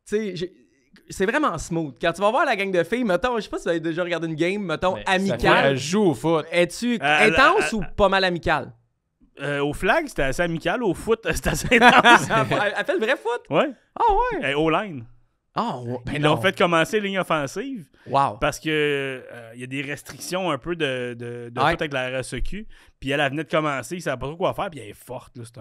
Tu sais, c'est vraiment smooth. Quand tu vas voir la gang de filles, mettons, je sais pas si vous avez déjà regardé une game, mettons, Mais ça fait- Elle amicale. joue au foot. Es-tu Elle- intense elle- ou pas mal amicale? Au flag, c'était assez amical. Au foot, c'était assez intense. Elle fait le vrai foot? Ouais. Ah ouais? O-line. Ah ouais. Ben Ils l'ont non. fait commencer ligne offensive Wow. parce que il y a des restrictions un peu de Ouais. tout avec la RSEQ. Puis elle venait de commencer, ils ne savait pas trop quoi faire. Puis elle est forte. Là, c'est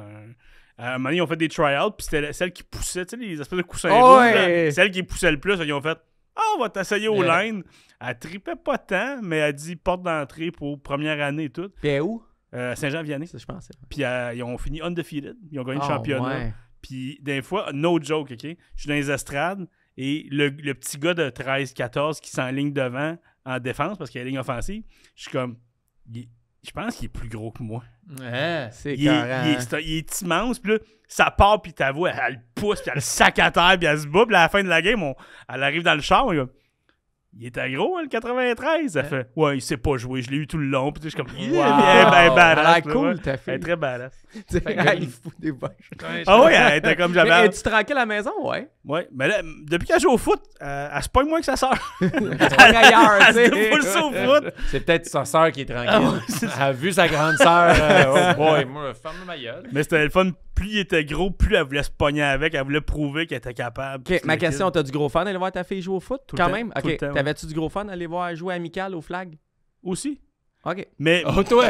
à un moment donné, ils ont fait des try-outs. Puis c'était celle qui poussait, tu sais, les espèces de coussins Oh, rouges. ouais. Là. Celle qui poussait le plus, ils ont fait « Ah, on va t'essayer au Ouais. line. » Elle tripait pas tant, mais elle dit porte d'entrée pour première année et tout. Puis elle est où? Saint-Jean-Vianney. Ça, je pensais. Puis ils ont fini undefeated. Ils ont gagné le Ah, championnat. ouais. Puis des fois, no joke, OK? Je suis dans les estrades et le petit gars de 13-14 qui s'enligne devant en défense parce qu'il y a la ligne offensive, je suis comme... Je pense qu'il est plus gros que moi. Hein? C'est Il est immense, puis là, ça part, puis ta voix, elle le pousse, puis elle le sac à terre, puis elle se bat, puis à la fin de la game, elle arrive dans le char, il était gros, hein, le 93. Elle fait, ouais, il sait pas jouer, je l'ai eu tout le long, puis je suis comme, yeah, Wow. elle est ben Elle a badass. l'air là, cool, ouais. ta Elle est fille. très badass. Il fout des vaches. Ah oui, elle était comme Mais j'avais. es-tu tranquille à la maison? Ouais. Ouais, mais là, depuis qu'elle joue au foot, elle se pogne moins que sa sœur. ailleurs, Elle tu sais. se défoule ça au foot. C'est peut-être sa sœur qui est tranquille. Ah ouais, c'est Elle a vu sa grande sœur. Oh boy, moi, ferme ma gueule. Mais c'était le fun. Plus il était gros, plus elle voulait se pogner avec. Elle voulait prouver qu'elle était capable. Ok, ma question, t'as du gros fun d'aller voir ta fille jouer au foot? Tout le Quand temps, même? tout le Ok. temps, ouais. T'avais-tu du gros fun d'aller voir jouer amical au flag? Aussi. Ok. Mais. Oh, toi,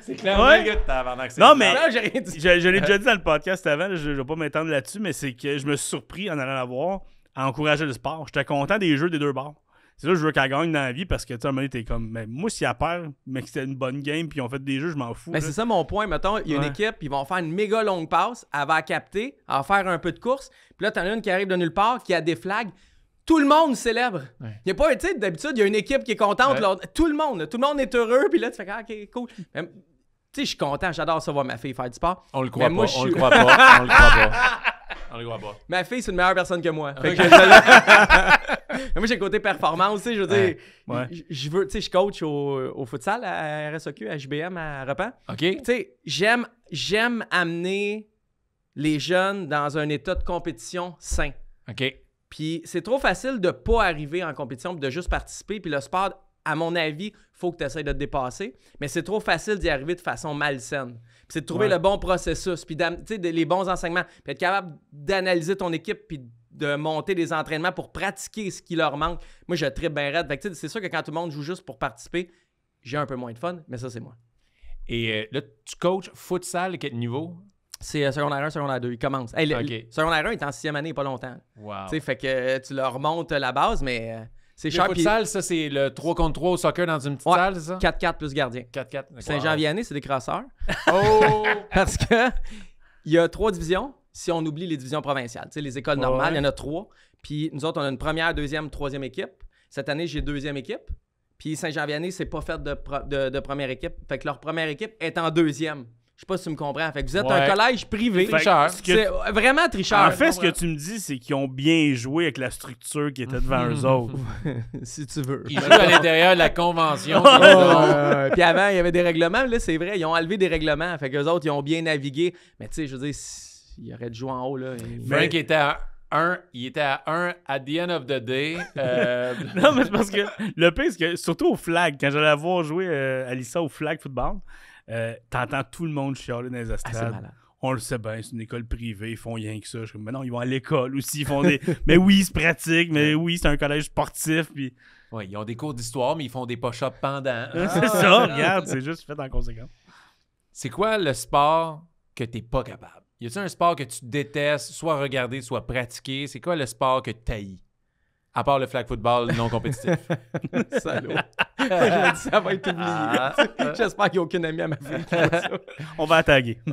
c'est clairement Ouais. le gars de tabarnak, c'est Non, clair. mais- Non, j'ai rien dit. Je l'ai déjà dit dans le podcast avant, là, je vais pas m'étendre là-dessus, mais c'est que je me suis surpris en allant la voir à encourager le sport. J'étais content des jeux des deux bords. C'est ça que je veux qu'elle gagne dans la vie parce que tu sais, à un moment donné, t'es comme, mais moi, si elle perd, mais que c'était une bonne game puis ils ont fait des jeux, je m'en fous. Mais là. c'est ça mon point. Mettons, il y a une Ouais. équipe, ils vont faire une méga longue passe, elle va capter, elle va faire un peu de course, puis là, t'en as une qui arrive de nulle part, qui a des flags. tout le monde célèbre. Ouais. Il y a pas, tu sais, d'habitude, il y a une équipe qui est contente. Ouais. Là, tout le monde est heureux. Puis là, tu fais, ah, OK, cool. Tu sais, je suis content. J'adore ça voir ma fille faire du sport. On le croit Mais pas. moi, On le croit pas. On le croit pas. On le croit pas. Ma fille, c'est une meilleure personne que moi. Fait Ok. que moi, j'ai le côté performance, tu sais, je veux dire, Ouais. je veux, tu sais, je coach au futsal à RSOQ, à JBM, à Repent. OK? Tu sais, j'aime amener les jeunes dans un état de compétition sain. OK. Puis c'est trop facile de pas arriver en compétition puis de juste participer. Puis le sport, à mon avis, faut que tu essaies de te dépasser. Mais c'est trop facile d'y arriver de façon malsaine. Puis c'est de trouver Ouais. le bon processus, puis les bons enseignements, puis être capable d'analyser ton équipe, puis de monter des entraînements pour pratiquer ce qui leur manque. Moi, je tripe bien raide. Fait que, tu sais, c'est sûr que quand tout le monde joue juste pour participer, j'ai un peu moins de fun, mais ça, c'est moi. Et là, tu coaches futsal, quel niveau? C'est secondaire 1, secondaire 2. Ils commencent. Hey, Ok. Secondaire 1, il est en 6e année, il n'y a pas longtemps. Wow. Tu sais, fait que tu leur montes la base, mais c'est Le cher. Puis futsal, ça, c'est le 3 contre 3 au soccer dans une petite Ouais. salle, c'est ça? 4-4 plus gardien. 4-4. Saint-Jean-Vianney, c'est des crasseurs. Oh! Parce que il y a 3 divisions, si on oublie les divisions provinciales. Tu sais, les écoles normales, il y en a 3. Puis nous autres, on a une première, deuxième, troisième équipe. Cette année, j'ai deuxième équipe. Puis Saint-Jean-Vianney, c'est pas fait de première équipe. Fait que leur première équipe est en deuxième. Je sais pas si tu me comprends. Fait que vous êtes un collège privé. Tricheur. C'est vraiment tricheur. En fait, ce que tu me dis, c'est qu'ils ont bien joué avec la structure qui était devant eux autres. si tu veux. Ils jouent à l'intérieur de la convention. Puis avant, il y avait des règlements. Là, c'est vrai, ils ont enlevé des règlements. Fait qu'eux autres, ils ont bien navigué. Mais tu sais, je veux dire, ils auraient dû jouer en haut. Là. Frank était à 1. Il était à 1 at the end of the day. Non, mais c'est parce que le pire, c'est que surtout au flag, quand j'allais voir jouer Alissa au flag football, t'entends tout le monde chialer dans les Ah, c'est estrades. malade. On le sait bien, c'est une école privée, ils font rien que ça. Je suis comme, mais non, ils vont à l'école aussi, ils font des... mais oui, c'est pratique, mais oui, c'est un collège sportif, puis... Ouais, ils ont des cours d'histoire, mais ils font des push-ups pendant. c'est ça, regarde, c'est juste fait en conséquence. C'est quoi le sport que t'es pas capable? Y a-t-il un sport que tu détestes, soit regarder, soit pratiquer? C'est quoi le sport que tu haïs? À part le flag football non compétitif. Salaud. Je me dis, ça va être oublié. Ah. J'espère qu'il n'y a aucun ami à ma fille qui voit ça. On va la taguer. Oh.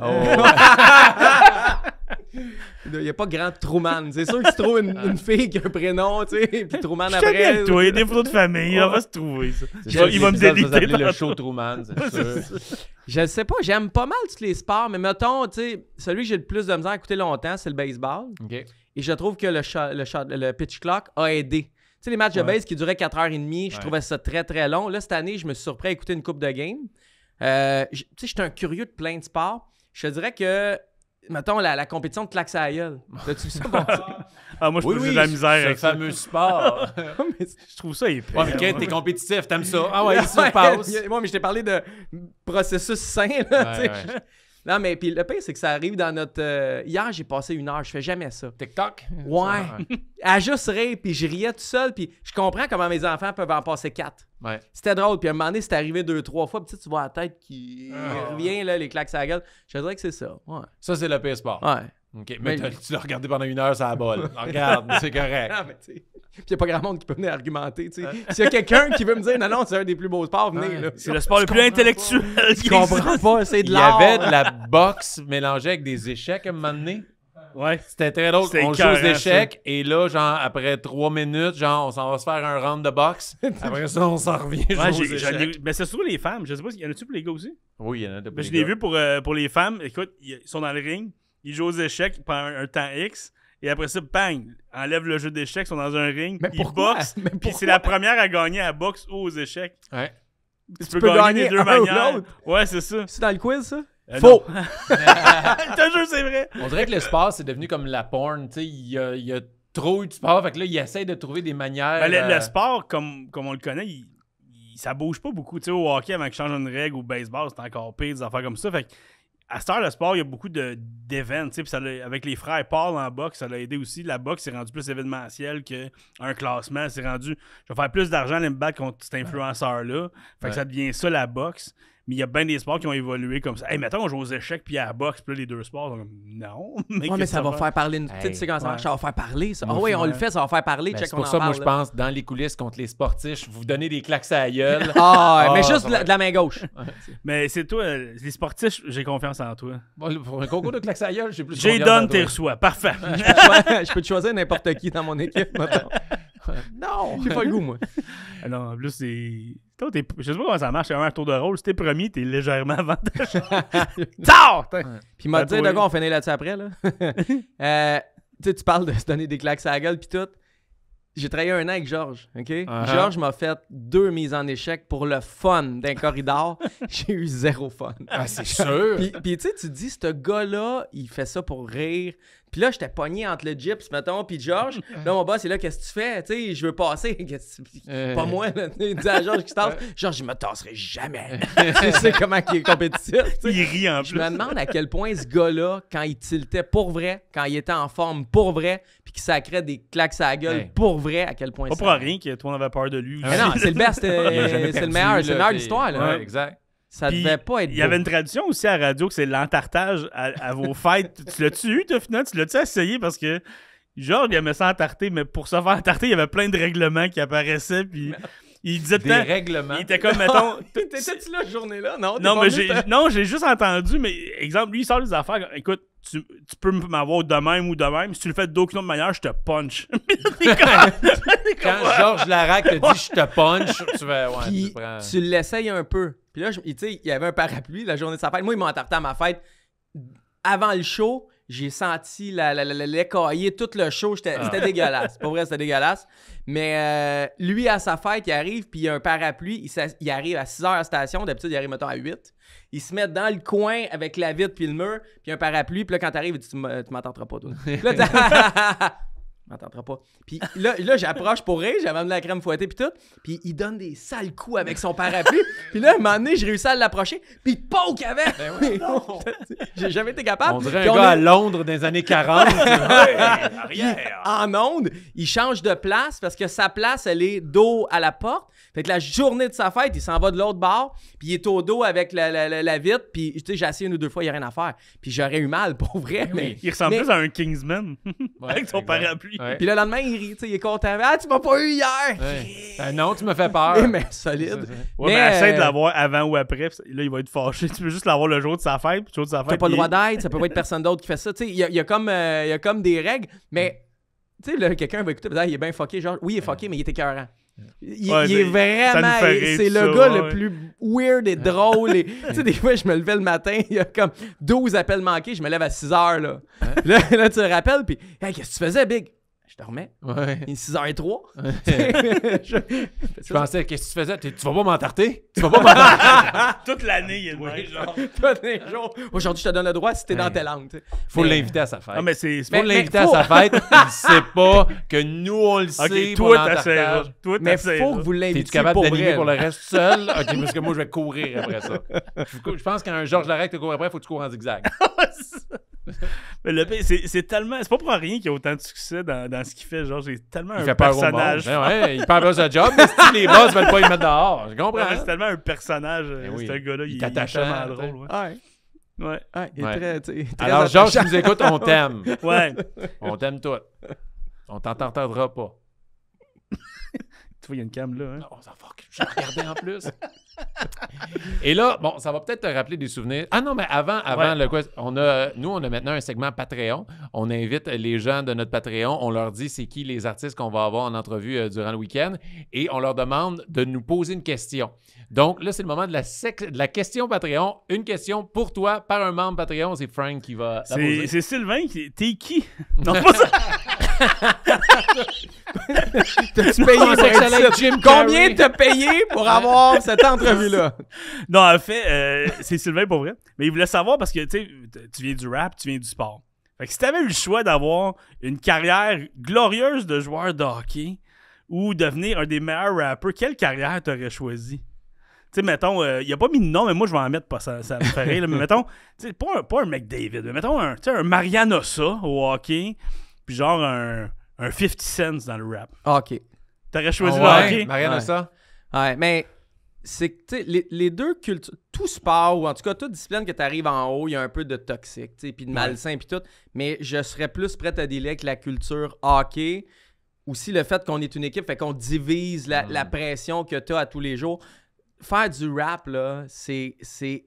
Il n'y a pas grand Truman. C'est sûr que tu trouves une fille qui a un prénom, tu sais, puis Truman Je suis après. avec toi, il y a des photos de famille, on va se trouver ça. Il va me Ça va déliter. s'appeler le tantôt. show Truman, c'est sûr. Je ne sais pas, j'aime pas mal tous les sports, mais mettons, tu sais, celui que j'ai le plus de misère à écouter longtemps, c'est le baseball. OK. Et je trouve que le pitch clock a aidé. Tu sais, les matchs de base qui duraient 4h30, je trouvais ça très, très long. Là, cette année, je me suis surpris à écouter une coupe de game. Tu sais, j'étais un curieux de plein de sports. Je te dirais que, mettons, la compétition de claque à la gueule. T'as-tu vu ça? Ah, moi, je Oui, trouve que oui, j'ai de la misère ce avec ça. fameux sport. Je trouve ça épais. Ouais, mais Kate, t'es compétitif, t'aimes ça. Ah ouais, ça passe. Moi, mais je t'ai parlé de processus sain, là, tu sais. Ouais. Non, mais puis le pire, c'est que ça arrive dans notre... Hier, j'ai passé 1 heure, je fais jamais ça. TikTok? Ouais. À juste rire, puis je riais tout seul, puis je comprends comment mes enfants peuvent en passer 4. Ouais. C'était drôle, puis à un moment donné, c'est arrivé 2-3 fois, puis tu vois la tête qui revient, là, les claques à la gueule. Je te dirais que c'est ça. Ouais. Ça, c'est le pire sport. Ouais. OK. Mais- Mais tu l'as regardé pendant 1 heure, ça a la balle. Regarde, c'est correct. Ah, mais tu sais. Puis il n'y a pas grand monde qui peut venir argumenter, tu sais. S'il y a quelqu'un qui veut me dire, non, c'est un des plus beaux sports, venez, là. C'est le sport le plus intellectuel. Tu comprends pas, c'est de Il y l'art. avait de la boxe mélangée avec des échecs à un moment donné. Ouais. C'était très drôle. C'était On joue aux écœurant, échecs et là, genre, après 3 minutes, genre, on s'en va se faire un round de boxe. Après ça, on s'en revient jouer Ouais, aux j'en ai- échecs. mais c'est surtout les femmes. Je sais pas, y en a-tu pour les gars aussi? Oui, il y en a de Ben, je l'ai vu pour les femmes. Écoute, ils sont dans le ring, ils jouent aux échecs pendant un temps X, et après ça, bang, enlèvent le jeu d'échecs, ils sont dans un ring, Mais ils pourquoi? boxent, Mais puis pourquoi? c'est la première à gagner à boxe ou aux échecs. Ouais. Tu peux gagner des deux un ou manières. l'autre. Ouais, c'est ça. C'est dans le quiz, ça? Faux! Je te jure, c'est vrai. On dirait que le sport, c'est devenu comme la porn. Tu sais, il y a trop eu de sport. Fait que là, ils essayent de trouver des manières. Ben, le sport, comme on le connaît, ça bouge pas beaucoup. Tu sais, au hockey, avant qu'ils changent une règle, au baseball, c'est encore pire, des affaires comme ça. Fait que, à cette heure, le sport, il y a beaucoup d'événements. Tu sais, puis avec les frères Paul en boxe, ça l'a aidé aussi. La boxe, c'est rendu plus événementiel qu'un classement. C'est rendu, je vais faire plus d'argent à me battre contre cet influenceur-là. Fait que ça devient ça, la boxe. Mais il y a bien des sports qui ont évolué comme ça. Hey, mettons, on joue aux échecs puis à la boxe, puis là, les deux sports, sont comme, non. Mais Ouais, mais ça va faire parler. Hey, Tu sais comment ça marche? Ça va faire parler, ça. Ah Moi, oui, on ouais. le fait, ça va faire parler. Ben, Check, c'est on pour en ça, moi, parle, je là. pense, dans les coulisses contre les sportifs, vous donnez des claques à la gueule. Ah, mais juste ça va. de la main gauche. Mais c'est toi, les sportifs, j'ai confiance en toi. Bon, pour un concours de claques à la gueule, j'ai plus J'ai confiance en donne, toi. t'es reçois. Parfait. Je peux te choisir n'importe qui dans mon équipe, mettons. Non! J'ai pas le goût, moi. Ah non, en plus, c'est... Toi, je sais pas comment ça marche, c'est un tour de rôle. Si t'es premier, t'es légèrement avantagé. Tard! Puis il m'a dit, de quoi on finit là-dessus après, là? Tu parles de se donner des claques à la gueule, puis tout. J'ai travaillé 1 an avec Georges, OK? Georges m'a fait 2 mises en échec pour le fun d'un corridor. J'ai eu 0 fun. Ah, c'est sûr! Puis tu sais, tu te dis, ce gars-là, il fait ça pour rire. Puis là, j'étais pogné entre le gyps, mettons, puis Georges. Là, mon boss, il est là, qu'est-ce que tu fais? Tu sais, je veux passer. Pas moi, là. Il dit à Georges qui se tasse. Georges, je me tasserai jamais. Tu sais comment il est compétitif. T'sais. Il rit en plus. Je me demande à quel point ce gars-là, quand il tiltait pour vrai, quand il était en forme pour vrai, puis qu'il sacrait des claques à la gueule pour vrai, à quel point pas pour rien que toi, on avait peur de lui. Mais non, c'est le best. C'est le meilleur. C'est le meilleur de l'histoire, là. Ouais, exact. Ça devait pas être Il y avait une tradition aussi à la radio que c'est l'entartage à vos fêtes. Tu l'as-tu eu, toi, finalement? Tu l'as-tu essayé? Parce que, genre, il aimait ça entarter, mais pour se faire entarter, il y avait plein de règlements qui apparaissaient, puis il disait des règlements. Il était comme, mettons... T'étais-tu là, cette journée-là? Non, non, mais j'ai juste entendu, mais exemple, lui, il sort des affaires. Écoute, tu peux m'avoir de même ou de même. Si tu le fais d'aucune autre manière, je te punch. Quand Georges Larac te dit je te punch, tu vas. Ouais, puis tu l'essayes un peu. Puis là, tu sais, il y avait un parapluie la journée de sa fête. Moi, ils m'ont entarté à ma fête. Avant le show, j'ai senti l'écailler tout le show. C'était dégueulasse. Pour vrai, c'était dégueulasse. Mais lui, à sa fête, il arrive, puis il y a un parapluie. Il arrive à 6h à la station. D'habitude, il arrive, mettons, à 8. Il se met dans le coin avec la vitre puis le mur, puis un parapluie. Puis là, quand t'arrives, il dit « Tu m'entendras pas, toi. » Puis là, m'entendras pas. Puis là j'approche pour rire, j'avais amené la crème fouettée puis tout. Puis il donne des sales coups avec son parapluie. Puis là, à un moment donné, j'ai réussi à l'approcher. Puis il poke avec! Ben oui, j'ai jamais été capable. On dirait un gars à Londres dans les années 40. Arrière. En onde, il change de place parce que sa place, elle est dos à la porte. Fait que la journée de sa fête, il s'en va de l'autre bord. Puis il est au dos avec la vitre. Puis tu sais, j'ai essayé 1 ou 2 fois, il n'y a rien à faire. Puis j'aurais eu mal, pour vrai. Mais, il ressemble plus à un Kingsman avec son parapluie. Ouais. Puis le lendemain, il rit, il est content. Ah, tu m'as pas eu hier! Ouais. Non, tu me fais peur. Mais solide. Ouais, mais essaie de l'avoir avant ou après. Là, il va être fâché. Tu peux juste l'avoir le jour de sa fête. Puis le jour de sa fête. T'as pas le droit d'être, ça peut pas être personne d'autre qui fait ça. Tu sais, il y a comme des règles. Mais, tu sais, là, quelqu'un va écouter, il est bien fucké. Genre, oui, il est fucké, mais il est écœurant. Il est vraiment. C'est le gars le plus weird et drôle. Tu sais, des fois, je me levais le matin, il y a comme 12 appels manqués, je me lève à 6h. Là, là tu te rappelles, puis, hey, qu'est-ce que tu faisais, Big? Je dormais. Ouais. Il est 6h03. Je pensais, qu'est-ce que tu faisais? Tu vas pas m'entarter? Tu vas pas m'entarter? Toute l'année, il est le genre. Tous les jours. Aujourd'hui, je te donne le droit si t'es dans tes langues. Faut l'inviter à sa fête. Non, mais faut l'inviter à sa fête. Il sait pas que nous, on le sait. Toi, t'essaies. Mais faut que vous l'invitiez. T'es-tu capable d'animer pour le reste seul? OK, parce que moi, je vais courir après ça. Je pense qu'un Georges Larac te court après, il faut que tu cours en zigzag. Mais le pire, c'est tellement. C'est pas pour rien qu'il y a autant de succès dans ce qu'il fait. Genre, j'ai tellement il un fait personnage. Peur au monde. Ouais, il perd pas sa job, mais si les boss veulent pas y mettre dehors. Je comprends. Ouais, c'est tellement un personnage. Oui. C'est un gars-là. Il est attachant. Tellement drôle. Ouais. Il est très alors, Georges, si tu nous écoutes, on t'aime. Ouais. On t'aime tout. On t'entendra pas. Tu vois, il y a une cam là. Hein? Non, ça fuck. Je regardais en plus. Et là, bon, ça va peut-être te rappeler des souvenirs. Ah non, mais avant le quiz, on a maintenant un segment Patreon. On invite les gens de notre Patreon. On leur dit c'est qui les artistes qu'on va avoir en entrevue durant le week-end. Et on leur demande de nous poser une question. Donc là, c'est le moment de la question Patreon. Une question pour toi par un membre Patreon. C'est Frank qui va la poser. C'est Sylvain. T'es qui? Non, pas ça. T'as-tu payé pour Jim Combien t'as payé pour avoir cette entrevue-là? Non, en fait, c'est Sylvain pour vrai. Mais il voulait savoir parce que tu viens du rap, tu viens du sport. Fait que si t'avais eu le choix d'avoir une carrière glorieuse de joueur de hockey ou devenir un des meilleurs rappers, quelle carrière t'aurais choisi? Tu sais, mettons, il a pas mis de nom, mais moi, je vais en mettre, pas ça me fait rire. Mais mettons, tu sais, pas un McDavid, mais mettons un Mariano Ossa au hockey, puis genre un 50 Cent dans le rap. OK. T'aurais choisi le hockey? Mariano Ossa? Ouais, mais c'est que, tu sais, les deux cultures, tout sport, ou en tout cas, toute discipline que tu arrives en haut, il y a un peu de toxique, tu sais, puis de malsain, puis tout. Mais je serais plus prêt à dealer avec la culture hockey. Aussi, le fait qu'on est une équipe, fait qu'on divise la pression que tu as à tous les jours. faire du rap, là, c'est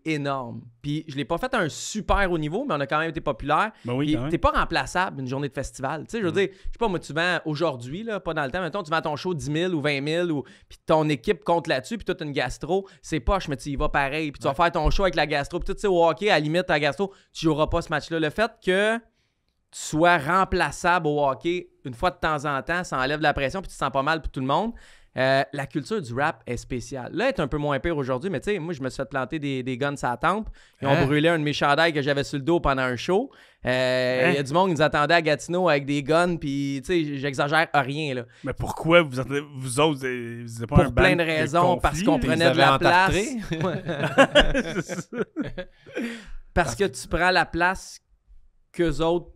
énorme. Puis je l'ai pas fait à un super haut niveau, mais on a quand même été populaire. Ben oui, Puis quand même. t'es pas remplaçable une journée de festival. Tu sais, je veux dire, je sais pas, moi, tu vends aujourd'hui, là, pas dans le temps, mettons, tu vends ton show 10 000 ou 20 000, puis ton équipe compte là-dessus, puis toi, t'as une gastro, c'est poche, mais tu y vas pareil. Puis tu vas faire ton show avec la gastro, puis tout, tu sais, au hockey, à la limite, ta gastro, tu joueras pas ce match-là. Le fait que tu sois remplaçable au hockey une fois de temps en temps, ça enlève de la pression, puis tu te sens pas mal pour tout le monde. La culture du rap est spéciale. Là, elle est un peu moins pire aujourd'hui, mais tu sais, moi, je me suis fait planter des guns sur la tempe. Ils ont brûlé un de mes chandails que j'avais sur le dos pendant un show. Il y a du monde qui nous attendait à Gatineau avec des guns, puis tu sais, j'exagère rien, là. Mais pourquoi vous autres, vous êtes pas Pour un plein band de raisons, conflit, parce qu'on là? prenait de la place. C'est ça. Parce que tu prends la place qu'eux autres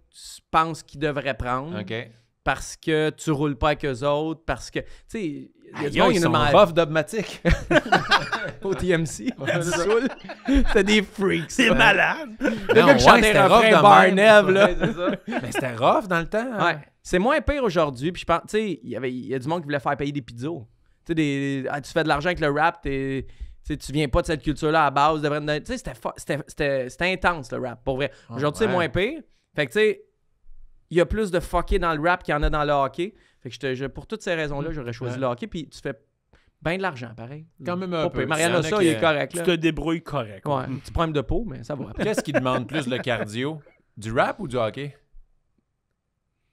pensent qu'ils devraient prendre. OK. Parce que tu roules pas avec eux autres, parce que, tu sais, il y a du Yo, monde ils qui sont nous demande rough dogmatique. au TMC. C'était des freaks. C'est malade. Le gars qui chantait un refrain Barnev, là. Mais c'était rough dans le temps. Hein? Ouais. C'est moins pire aujourd'hui. Puis je pense, tu sais, il y a du monde qui voulait faire payer des pizzas. Tu sais, tu fais de l'argent avec le rap, tu viens pas de cette culture-là à la base. Tu sais, c'était intense, le rap, pour vrai. Aujourd'hui, c'est moins pire. Fait que, tu sais, il y a plus de fucké dans le rap qu'il y en a dans le hockey. Fait que pour toutes ces raisons-là, j'aurais choisi le hockey. Puis tu fais bien de l'argent, pareil. Quand même un peu. Mariana, ça, il est correct. Tu Là. te débrouilles correct. Ouais, petit problème de peau, mais ça va. Qu'est-ce qui demande plus le cardio? Du rap ou du hockey?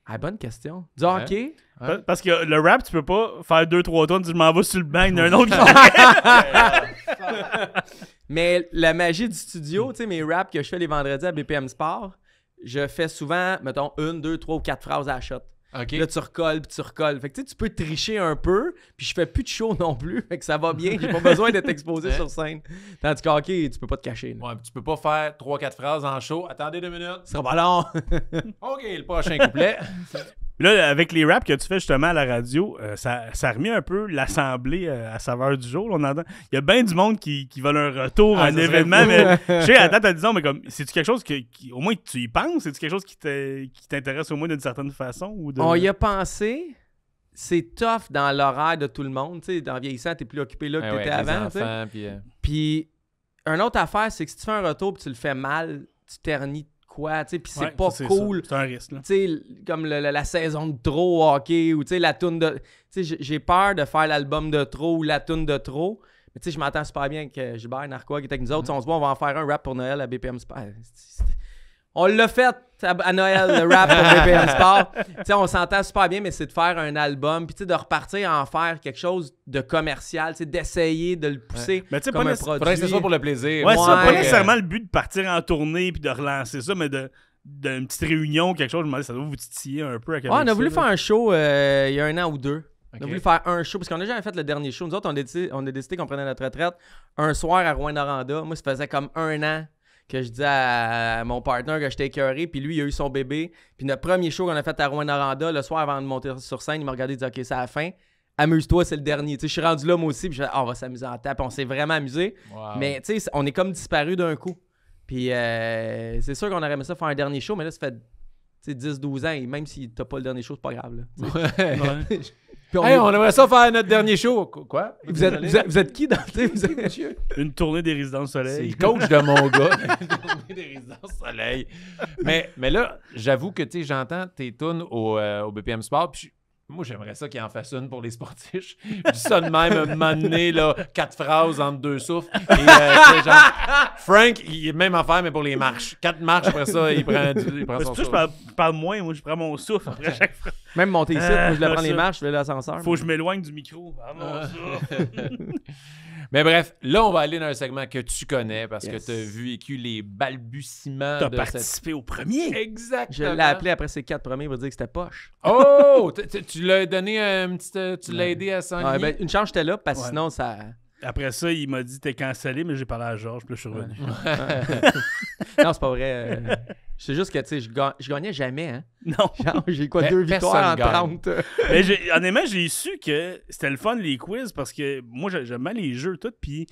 Ah, bonne question. Du hockey? Ouais. Parce que le rap, tu peux pas faire 2-3 tonnes, je m'en vais sur le banc, il y en a un autre Mais la magie du studio, tu sais, mes raps que je fais les vendredis à BPM Sport, je fais souvent, mettons, 1, 2, 3 ou 4 phrases à la shot. OK. Là, tu recolles, puis tu recolles. Fait que tu peux tricher un peu, puis je fais plus de show non plus. Fait que ça va bien, j'ai pas besoin d'être exposé sur scène. Tandis qu'en hockey, tu peux pas te cacher. Là. Ouais, tu peux pas faire 3-4 phrases en show. Attendez 2 minutes. Ce sera pas long. OK, le prochain couplet. Là, avec les raps que tu fais justement à la radio, ça remet un peu l'assemblée à saveur du jour. Là, on entend. Il y a bien du monde qui veulent un retour à un événement, mais je sais, à date, à 10 ans, mais comme, c'est-tu quelque chose qui au moins tu y penses? C'est-tu quelque chose qui t'intéresse au moins d'une certaine façon? Ou de... On y a pensé. C'est tough dans l'horaire de tout le monde. Tu sais, dans vieillissant, t'es plus occupé là que t'étais avant. Enfants, puis, une autre affaire, c'est que si tu fais un retour et tu le fais mal, tu ternis quoi, tu sais, puis c'est pas cool. C'est un risque, là. Tu sais, comme la saison de trop au hockey ou tu sais, la toune de... Tu sais, j'ai peur de faire l'album de trop ou la toune de trop. Mais tu sais, je m'entends super bien avec Gilbert Narquois qui est avec nous autres. On se voit, on va en faire un rap pour Noël à BPM Sport. On l'a fait à Noël, le rap pour BPM Sport. Tu sais, on s'entend super bien, mais c'est de faire un album, puis tu sais, de repartir à en faire quelque chose de commercial, tu sais, d'essayer de le pousser Mais tu sais, comme pas un produit. Faudrait que ce soit pour le plaisir. Ouais, c'est ça, pas Ouais. nécessairement le but de partir en tournée puis de relancer ça, mais d'une petite réunion, quelque chose, je me demandais, ça doit vous titiller un peu. Ouais, on a voulu faire un show il y a 1 an ou 2. On a Ok. voulu faire un show, parce qu'on n'a jamais fait le dernier show. Nous autres, on a décidé qu'on prenait notre retraite un soir à Rouyn-Noranda. Moi, ça faisait comme 1 an que je disais à mon partner que j'étais écœuré, puis lui, il a eu son bébé. Puis notre premier show qu'on a fait à Rouyn-Noranda, le soir avant de monter sur scène, il m'a regardé et dit « OK, c'est à la fin. Amuse-toi, c'est le dernier. » Tu sais, je suis rendu là, moi aussi, puis je dis « on va s'amuser en tape. » On s'est vraiment amusé. Wow. Mais tu sais, on est comme disparu d'un coup. Puis c'est sûr qu'on aurait aimé ça faire un dernier show, mais là, ça fait 10-12 ans, et même si t'as pas le dernier show, c'est pas grave. Là, Ouais. Puis Hey, on aimerait ça faire notre dernier show. Quoi? vous êtes qui dans le monsieur? Une tournée des Résidences C'est Soleil. le coach de mon gars. Des Résidences Soleil. Mais là, j'avoue que j'entends tes tunes au BPM Sport. Puis moi, j'aimerais ça qu'il en fasse une pour les sportifs. Je dis ça de même, un moment donné, là, 4 phrases entre 2 souffles. Et, tu sais, genre, Frank, il est même affaire, mais pour les marches. 4 marches, après ça, il prend C'est son pour ça que je parle moins, moi je prends mon souffle après chaque fois. Même monter ici, moi je voulais prendre les ça. marches, je vais l'ascenseur. Faut que je m'éloigne du micro. Ah, mon souffle. Mais bref, là, on va aller dans un segment que tu connais parce Yes. que tu as vécu les balbutiements T'as de participé au premier. Je Exactement. l'ai appelé après ces 4 premiers pour dire que c'était poche. Oh! Tu l'as donné un petit... Tu l'as aidé à s'enligner? Ouais, ben, une chance j'étais là, parce que Ouais. sinon ça... Après ça, il m'a dit t'es cancellé, mais j'ai parlé à Georges, puis là je suis revenu. Non, c'est pas vrai. C'est juste que, tu sais, je gagnais jamais, hein. Non. Genre, j'ai quoi, Mais 2 victoires en personne gagne. 30. Mais honnêtement, j'ai su que c'était le fun les quiz parce que moi j'aime bien les jeux tout, puis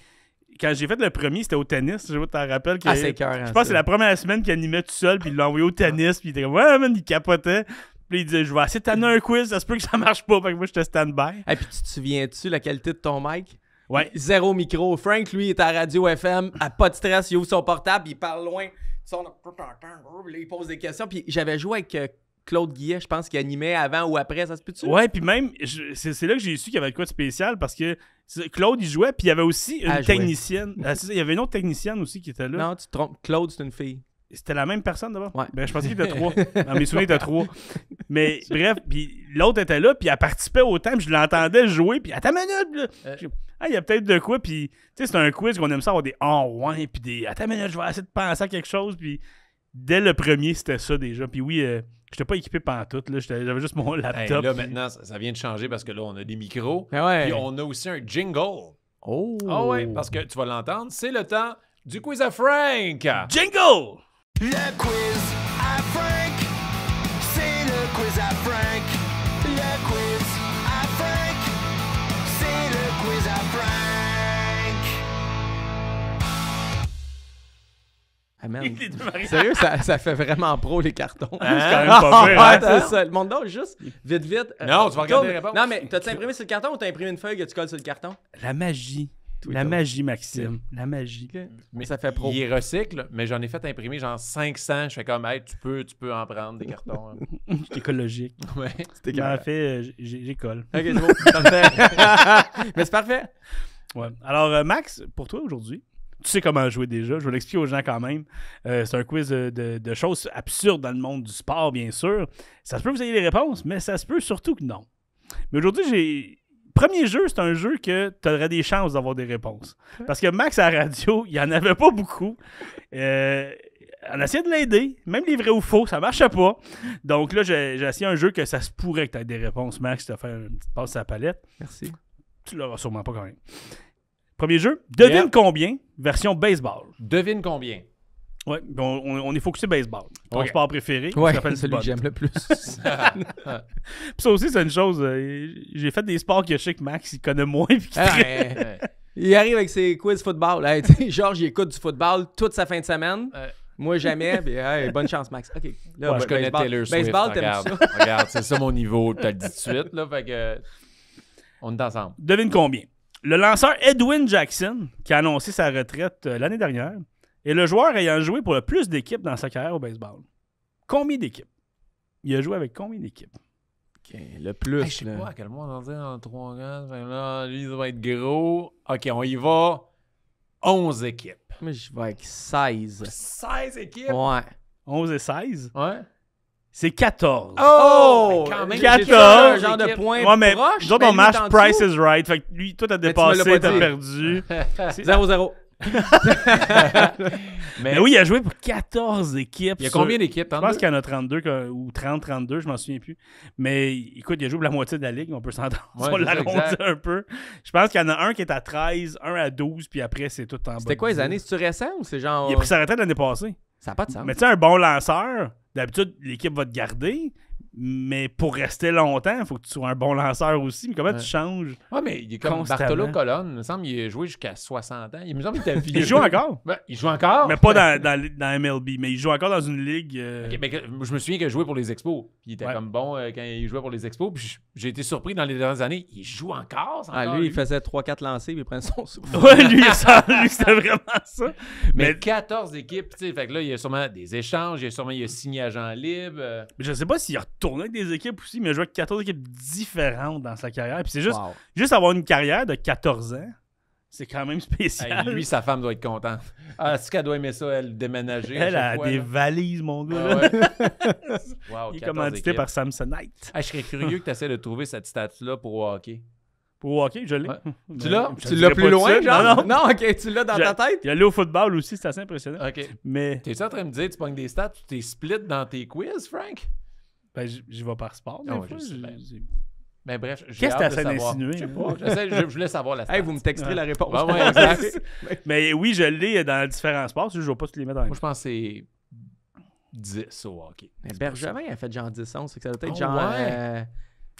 quand j'ai fait le premier, c'était au tennis. Je sais pas si tu t'en rappelles. Ah, c'est cœur, Je pense que c'est la première semaine qu'il animait tout seul, puis il l'a envoyé au tennis, puis il était comme, ouais, man, il capotait. Puis il disait, je vais essayer de t'amener un quiz, ça se peut que ça marche pas. Fait que moi, j'étais stand-by. Et puis, tu te souviens-tu la qualité de ton mic? Ouais. Zéro micro. Frank, lui, est à Radio FM, à pas de stress, il ouvre son portable, il parle loin. Là, il pose des questions. Puis j'avais joué avec Claude Guillet, je pense, qui animait avant ou après, ça se peut-tu? Ouais, puis même, c'est là que j'ai su qu'il y avait de quoi de spécial parce que Claude, il jouait, puis il y avait aussi une technicienne. Il y avait une autre technicienne aussi qui était là. Non, tu te trompes. Claude, c'est une fille. C'était la même personne d'abord? Ouais. Ben, je pensais qu'il était 3. Dans mes souvenirs, il était 3. Mais bref, puis l'autre était là, puis elle participait autant, puis je l'entendais jouer, puis attends une minute, là. Il y a peut-être de quoi, puis tu sais, c'est un quiz qu'on aime ça avoir des ouais, puis des attends une minute, je vais essayer de penser à quelque chose, puis dès le premier, c'était ça déjà. Puis oui, j'étais pas équipé pantoute, là, j'avais juste mon laptop. Là, puis... maintenant, ça vient de changer parce que là, on a des micros, Ouais. puis on a aussi un jingle. Oh! Ah ouais, parce que tu vas l'entendre, c'est le temps du quiz à Frank! Jingle! Le quiz à Frank, c'est le quiz à Frank. Le quiz à Frank, c'est le quiz à Frank. Ah, man. Les deux mariés. Sérieux, ça fait vraiment pro les cartons. C'est quand même pas pire, hein? Ouais, c'est ça. Le monde d'or, juste vite. Non, tu vas regarder les réponses. Non, mais t'as-tu imprimé sur le carton ou t'as imprimé une feuille que tu colles sur le carton? La magie. La magie, Maxime. La magie. Mais ça fait pro. Il recycle, mais j'en ai fait imprimer genre 500. Je fais comme, hey, tu peux en prendre des cartons. hein. C'est écologique. Ouais. Mais en fait, j'école. Ok, c'est bon. Parfait. Mais c'est parfait. Ouais. Alors, Max, pour toi aujourd'hui, tu sais comment jouer déjà. Je vais l'expliquer aux gens quand même. C'est un quiz de choses absurdes dans le monde du sport, bien sûr. Ça se peut que vous ayez les réponses, mais ça se peut surtout que non. Mais aujourd'hui, premier jeu, c'est un jeu que tu aurais des chances d'avoir des réponses. Parce que Max, à la radio, il n'y en avait pas beaucoup. On a essayé de l'aider. Même les vrais ou faux, ça marchait pas. Donc là, j'ai essayé un jeu que ça se pourrait que tu aies des réponses. Max, tu as fait une petite passe à la palette. Merci. Tu l'auras sûrement pas quand même. Premier jeu, devine Yeah. combien, version baseball. Devine combien? Ouais, on est focusé baseball. Ton Ok. sport préféré, Ouais, ça s'appelle celui que j'aime le plus. Puis ça aussi, c'est une chose. J'ai fait des sports que je sais que Max, il connaît moins. Puis qu'il Ouais. Il arrive avec ses quiz football. Hey, tu sais, Georges, il écoute du football toute sa fin de semaine. Moi, jamais. Puis, hey, bonne chance, Max. OK. Là, Je connais baseball. Taylor Swift. Baseball, t'aimes regarde, ça? regarde, c'est ça mon niveau. Tu le dis tout de suite. Là, fait que, on est ensemble. Devine combien. Le lanceur Edwin Jackson, qui a annoncé sa retraite l'année dernière, est le joueur ayant joué pour le plus d'équipes dans sa carrière au baseball. Combien d'équipes? Il a joué avec combien d'équipes? OK, le plus. Hey, je sais là. pas à quel mois on va dire en 3 gars. Là, lui, il va être gros. OK, on y va. 11 équipes. Moi, je vais avec 16. 16 équipes? Ouais. 11 et 16? Ouais. C'est 14. Oh! Mais quand même, 14. J'ai un genre de point Ouais, mais proche. nous autres, on lui, match est en Price dessous. is Right. Fait que lui, toi, t'as Mais tu me l'as dépassé, pas t'as dit. perdu. 0-0. Mais oui, il a joué pour 14 équipes. Il y a combien d'équipes? Je pense qu'il y en a 32 ou 30-32, je m'en souviens plus. Mais écoute, il a joué pour la moitié de la ligue, on peut s'entendre. Ouais, On c'est ça, l'arrondit exact. un peu. Je pense qu'il y en a un qui est à 13, un à 12, puis après, c'est tout en bas. C'était quoi de les 10. années? C'est-tu récent ou c'est genre. Il a pris sa retraite l'année passée. Ça n'a pas de sens. Mais tu sais, un bon lanceur, d'habitude, l'équipe va te garder. Mais pour rester longtemps, il faut que tu sois un bon lanceur aussi. Mais comment tu changes? Ouais, mais il est comme Constamment. Bartolo Colon. Il me semble qu'il a joué jusqu'à 60 ans. Il me semble qu'il était vieux. Il joue encore. Ben, il joue encore? Mais pas dans MLB. Mais il joue encore dans une ligue. Ok, mais je me souviens qu'il jouait pour les Expos. Puis il était Ouais. comme bon quand il jouait pour les Expos. Puis j'ai été surpris dans les dernières années. Il joue encore? C'est encore Lui, il faisait 3-4 lancers puis il prenait son souffle. Ouais, lui, c'était vraiment ça. Mais 14 équipes, tu sais. Fait que là, il y a sûrement des échanges. Il a signé agent libre. Mais je sais pas s'il a retourné avec des équipes aussi, mais il a joué avec 14 équipes différentes dans sa carrière. Puis c'est Wow. juste avoir une carrière de 14 ans, c'est quand même spécial. Hey, lui, sa femme doit être contente. Ah, est-ce qu'elle doit aimer ça, elle, déménager? à Elle chaque a fois, des là? valises, mon gars. Ah là. ouais. Wow, Il est 14 commandité équipes. par Samsonite. Ah, je serais curieux que tu essaies de trouver cette stat-là pour hockey. Pour hockey, je l'ai. Ouais. Mais Tu l'as? je te Tu dirai l'as pas plus tout de loin, suite. genre? Non. OK, tu l'as dans ta tête? Il allait au football aussi, c'est assez impressionnant. OK. Mais T'es-tu en train de me dire, tu pognes des stats, tu t'es split dans tes quiz, Frank? ben, j'y vais par sport. des Ah ouais, fois. je sais bien. J'ai- Ben bref, j'ai Qu'est-ce que hâte de t'essaies savoir. d'insinuer, Je sais hein? pas. Je voulais savoir la stat. Hey, vous me texterez la réponse. Ouais, ouais, exact. Mais oui, je l'ai dans différents sports. Je ne vais pas tous les mettre en Moi, je pense que c'est 10 au hockey. Mais Bergevin a fait genre 10 11, c'est que ça doit être Oh, genre. ouais.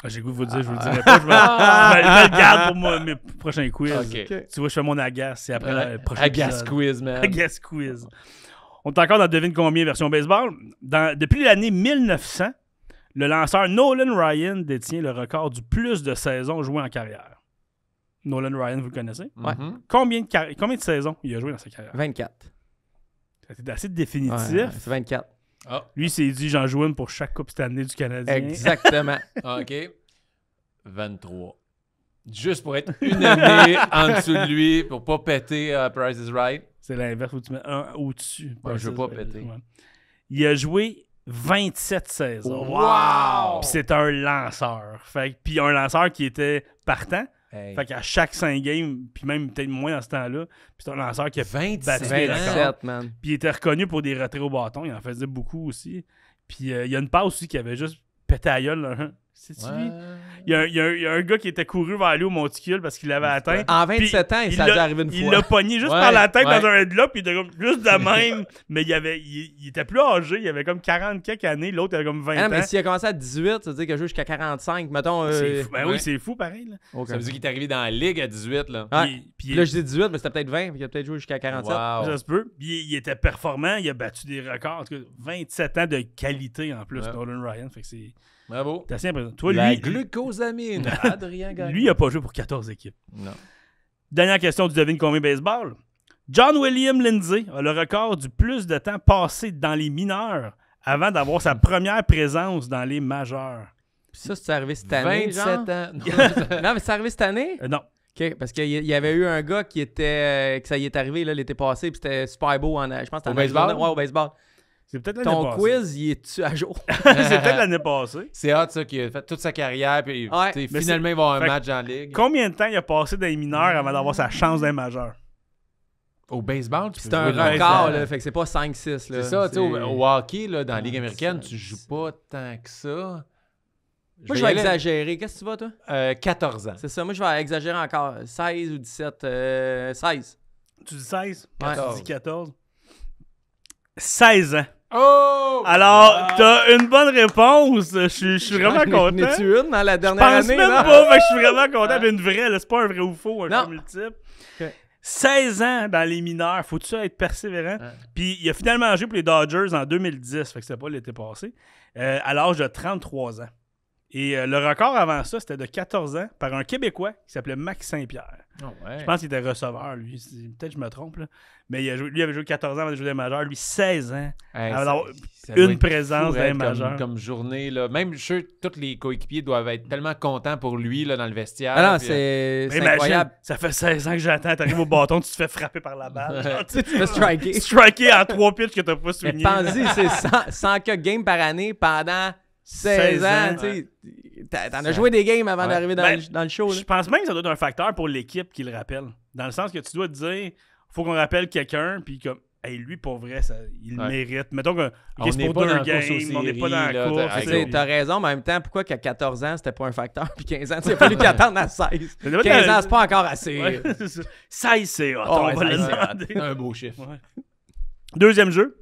Ah, j'ai goût de vous le dire, je vous le dirai pas. Je me le garde pour moi, mes prochains quiz. OK. Tu vois, je fais mon agace. C'est après le prochain Agas épisode. quiz, man. Agace quiz. On est encore dans Devine combien version baseball. Depuis l'année 1900, le lanceur Nolan Ryan détient le record du plus de saisons jouées en carrière. Nolan Ryan, vous le connaissez. Ouais. Mhm. Combien de saisons il a joué dans sa carrière? 24. C'était assez définitif. Ouais, c'est 24. Ah, Lui, il s'est dit, j'en joue une pour chaque Coupe Stanley du Canadien. Exactement. OK. 23. Juste pour être une année en dessous de lui, pour pas péter Price is Right. C'est l'inverse, où tu mets un au-dessus. Ouais, je veux pas péter. Ouais. Il a joué 27 saisons. Wow! Puis c'est un lanceur. Puis un lanceur qui était partant. Hey. Fait qu'à chaque 5 games, puis même peut-être moins dans ce temps-là, puis c'est un lanceur qui a 27 battu les records. 27, man. Puis il était reconnu pour des retraits au bâton. Il en faisait beaucoup aussi. Puis il y a une passe aussi qui avait juste pété à gueule. Là. C'est-tu lui? Il y a un gars qui était couru vers lui au monticule parce qu'il l'avait atteint. En 27 ans, ça a déjà arrivé une Il fois. l'a pogné juste Ouais, par la tête ouais. dans un headlock, puis il était comme juste de même. Mais il était plus âgé, il avait comme 40 quelques années, l'autre avait comme 20 Ah non, mais ans. s'il a commencé à 18, ça veut dire qu'il a joué jusqu'à 45. Mettons. C'est fou. Ben ouais. oui, c'est fou pareil. Là. OK. Ça veut dire qu'il est arrivé dans la ligue à 18, là. Ouais. Puis Puis là, je dis 18, mais c'était peut-être 20, puis il a peut-être joué jusqu'à 47. Wow. ça se peut. Puis il était performant, il a battu des records. En tout cas, 27 ans de qualité en plus, Ouais. Nolan Ryan. Fait que c'est Bravo. assez impressionnant. Toi, La lui, glucosamine. Adrien Gagnon. lui, il a pas joué pour 14 équipes. Non. Dernière question du Devine combien baseball. John William Lindsay a le record du plus de temps passé dans les mineurs avant d'avoir sa première présence dans les majeurs. Puis ça, c'est arrivé cette année. 27 genre? ans. Non, mais c'est arrivé cette année? Non. OK, parce qu'il y avait eu un gars qui était. Que ça y est arrivé là, l'été passé, puis c'était super beau en. Je pense que c'était Au en baseball? Arizona. Ouais, au baseball. C'est peut-être l'année Ton passée. quiz, il est-tu à jour? C'est peut-être l'année passée. C'est hot, ça, qui a fait toute sa carrière, puis Ouais. tu sais, Mais finalement, il va avoir un fait- match en ligue. Combien de temps il a passé dans les mineurs avant d'avoir sa chance d'un majeur? Au baseball, tu C'est peux un jouer record, longtemps. là. Fait que c'est pas 5-6, là. C'est ça, tu sais, au hockey, là, dans la Ligue Ah, américaine, ça, tu joues pas tant que ça. Moi, je vais exagérer. Qu'est-ce que tu vas, toi? 14 ans. C'est ça. Moi, je vais exagérer encore. 16 ou 17. 16. Tu dis 16? Ouais. Tu dis 14? 16 ans. Oh! Alors, t'as une bonne réponse. Je suis vraiment content. N'es-tu une dans la Je dernière pense année? même là? pas, mais je suis vraiment content. Mais une vraie, là, c'est pas un vrai ou faux, un Non. jeu multiple. Ok. 16 ans dans les mineurs, faut-tu être persévérant? Ouais. Puis il a finalement joué pour les Dodgers en 2010, fait que c'était pas l'été passé, à l'âge de 33 ans. Et le record avant ça, c'était de 14 ans par un Québécois qui s'appelait Max Saint-Pierre. Oh, ouais. Je pense qu'il était receveur, lui. Peut-être que je me trompe, là. Mais lui avait joué 14 ans avant de jouer des majeurs. Lui, 16 ans. Hey, avant ça- d'avoir ça doit une être présence fou, dans les raide majeurs. comme journée, là. Même, je suis sûr que tous les coéquipiers doivent être tellement contents pour lui, là, dans le vestiaire. Ah non, puis, c'est Imagine, incroyable. ça fait 16 ans que j'attends. T'arrives au bâton, tu te fais frapper par la balle. Genre, tu sais, Tu vas striker. striker en 3 pitches que t'as pas Mais souligné. pense-y, c'est 100 que games par année pendant 16 ans. Tu sais. T'en as joué des games avant Ouais. d'arriver Ben, dans le show. Là. Je pense même que ça doit être un facteur pour l'équipe qui le rappelle. Dans le sens que tu dois te dire, faut qu'on rappelle quelqu'un, puis comme, hey, lui, pour vrai, il le Ouais. mérite. Mettons que On c'est n'est pour pas dans 2 la games, course aux on n'est pas dans séries, la là, course. t'as- tu Tu sais, sais. t'as raison, mais en même temps, pourquoi qu'à 14 ans, c'était pas un facteur, puis 15 ans, tu sais, il a fallu qu'il attende à 16. 15 ans, c'est pas encore assez. Ouais, c'est ça. 16, c'est hot. Oh, on ouais, va le 16, c'est hot. demander. un beau chiffre. Ouais. Deuxième jeu.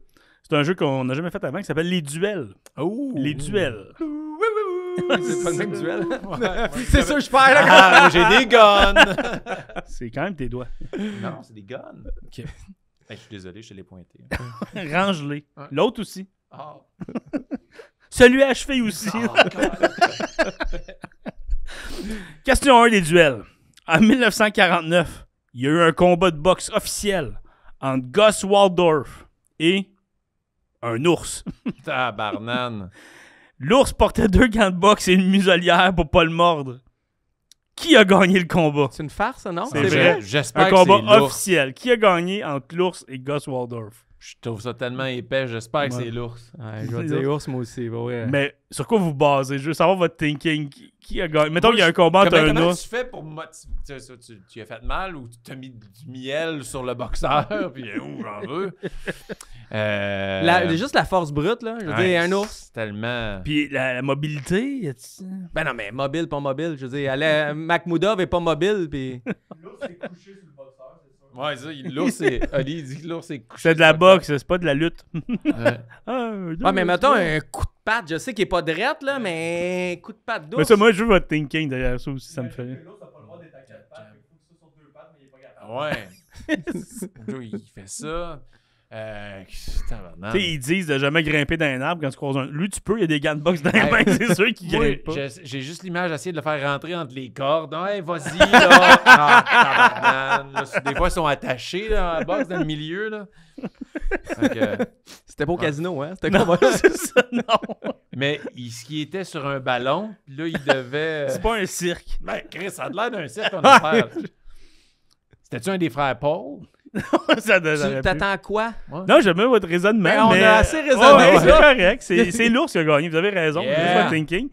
C'est un jeu qu'on n'a jamais fait avant qui s'appelle les duels. Oh! Les duels. C'est pas le même duel. C'est sûr, je perds. là. Ah, moi, j'ai des guns! C'est quand même tes doigts. Non, c'est des guns. Ok. Hey, je suis désolé, je te l'ai pointé. Range-les. Ouais. L'autre aussi. Ah. Celui à cheville aussi. Question 1 des duels. En 1949, il y a eu un combat de boxe officiel entre Gus Waldorf et un ours. Tabarnane. L'ours portait 2 gants de boxe et une muselière pour pas le mordre. Qui a gagné le combat? C'est une farce, ça, non? C'est Ah, vrai. J'espère Un que combat c'est l'ours. officiel. Qui a gagné entre l'ours et Gus Waldorf? Je trouve ça tellement épais, j'espère que Ouais. c'est l'ours. Ouais, je vais dire ours, moi aussi. Bah ouais. Mais sur quoi vous basez? Je veux savoir votre thinking. Qui a gagné? Mettons qu'il y a un combat entre un Comment ours. tu fais pour motiver ça? Tu as fait mal ou tu as mis du miel sur le boxeur? Puis, j'en veux. Juste la force brute, là. Je veux dire, un ours. C'est tellement. Puis la mobilité, y a-tu- Ben non, mais mobile, pas mobile. Je veux dire, Makhmoudov est pas mobile, puis. Ouais, ça, l'ours, c'est. Ali, il dit que l'ours, c'est couché. c'est de la boxe, c'est pas de la lutte. Ouais. Ouais, mais mettons un coup de patte. Je sais qu'il est pas drette, là, mais coup de patte d'ours. Mais ça, moi, je veux votre thinking derrière ça aussi, ça me fait rire. Ouais. Joe, il fait ça. Tabarnak. Tu sais, ils disent de jamais grimper dans un arbre quand tu croises un. Lui, tu peux, il y a des gants de boxe dans les mains, c'est sûr qu'il Moi, grimpe pas. j'ai juste l'image d'essayer de le faire rentrer entre les cordes. Ouais, vas-y, là. Tabarnak, là. Des fois, ils sont attachés là, à la boxe dans le milieu. Là. Fait que- C'était pas au casino, hein? C'était Non, quoi? c'est ça, non. mais il était sur un ballon, puis là, il devait. C'est pas un cirque. Ben, Chris, ça a l'air d'un cirque qu'on a fait. C'était-tu un des frères Paul? Ça Tu aurait pu. t'attends quoi? Non, j'aime bien votre raisonnement. Mais on mais... a assez raisonné, Ouais, ouais. c'est correct. C'est l'ours qui a gagné. Vous avez raison. Yeah. C'est votre thinking.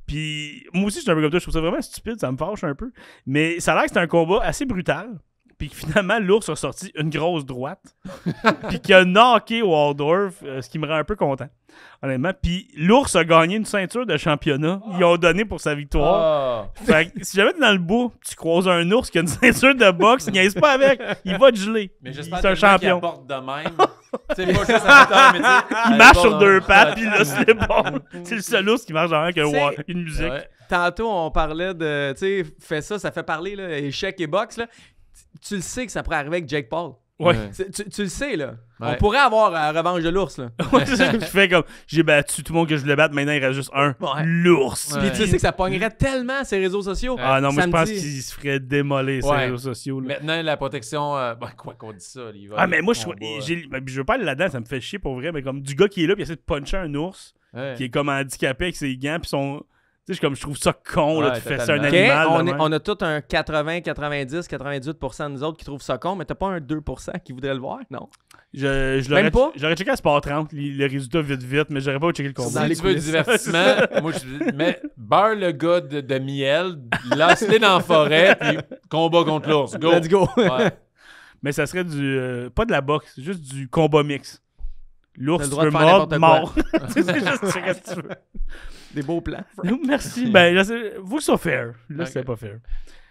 Puis moi aussi, je suis un peu comme toi. Je trouve ça vraiment stupide. Ça me fâche un peu. Mais ça a l'air que c'était un combat assez brutal. Puis que finalement, l'ours a sorti une grosse droite. Puis qu'il a knocké Waldorf, ce qui me rend un peu content. Honnêtement. Puis l'ours a gagné une ceinture de championnat. Ils ont donné pour sa victoire. Ah. Fait que si jamais t'es dans le bout, tu croises un ours qui a une ceinture de boxe, il niaise pas avec. Il va te geler. Mais C'est j'espère un tellement qu'il champion. apporte de même. Tu sais, pas juste à hauteur, mais tu sais, Il marche sur deux pattes, puis là, c'est bon. C'est le seul ours qui marche avec C'est- une musique. Ouais. Tantôt, on parlait de, tu sais, fais ça fait parler, là, échec et boxe, là. Tu le sais que ça pourrait arriver avec Jake Paul. Ouais. Tu le sais, là. Ouais. On pourrait avoir la revanche de l'ours, là. Ouais, c'est ça que tu fais comme j'ai battu tout le monde que je voulais battre, maintenant il reste juste un. Ouais. L'ours. Ouais. Puis tu sais que ça pognerait tellement ces réseaux sociaux. Ah non, moi je pense Samedi. qu'il se ferait démolir ces Ouais. réseaux sociaux. Là. Maintenant, la protection. Ben, quoi qu'on dise ça, il va. Ah, mais moi je, combat. je veux pas aller là-dedans, ça me fait chier pour vrai, mais comme du gars qui est là, puis il essaie de puncher un ours, Ouais. qui est comme handicapé avec ses gants, puis son. Tu sais, je trouve ça con, là, Ouais, tu fais ça à un totalement. OK, animal. on a tout un 80, 90, 98% de nous autres qui trouvent ça con, mais t'as pas un 2% qui voudrait le voir? Non. Je Même pas? J'aurais checké à Sport 30, le résultat vite, mais j'aurais pas checké le combat. Dans les Si tu veux du coulisses. divertissement, moi, je mets beurre le gars de miel, lance-les dans la forêt, puis combat contre l'ours. Go! Let's go. Ouais. Mais ça serait du. Pas de la boxe, juste du combat mix. T'as L'ours, le tu droit veux de faire mordre, n'importe mort. C'est juste ça que tu veux. Des beaux plans. Merci. Ben, là, vous que ça fair. Là, Ok. c'est pas fair.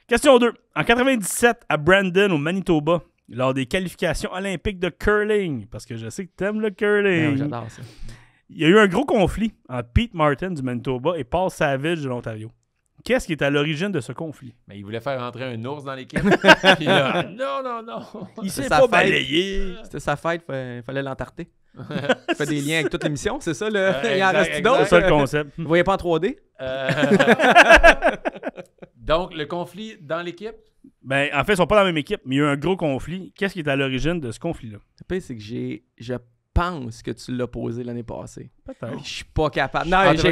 Question 2. En 97, à Brandon, au Manitoba, lors des qualifications olympiques de curling, parce que je sais que t'aimes le curling, Ouais, j'adore ça. il y a eu un gros conflit entre Pete Martin du Manitoba et Paul Savage de l'Ontario. Qu'est-ce qui est à l'origine de ce conflit? Mais il voulait faire rentrer un ours dans l'équipe. Puis là, non. Il s'est s'est pas pas balayé. balayé. C'était sa fête, fallait l'entarter. Fait des liens avec toute l'émission, c'est ça, le... il en exact, reste exact. d'autres? C'est ça le concept. Vous voyez pas en 3D? Euh, Donc, le conflit dans l'équipe. Ben, en fait, ils sont pas dans la même équipe, mais il y a eu un gros conflit. Qu'est-ce qui est à l'origine de ce conflit-là? Le pire, c'est que je pense que tu l'as posé l'année passée. Peut-être. Je suis pas capable. Non, Ah, j'ai t'as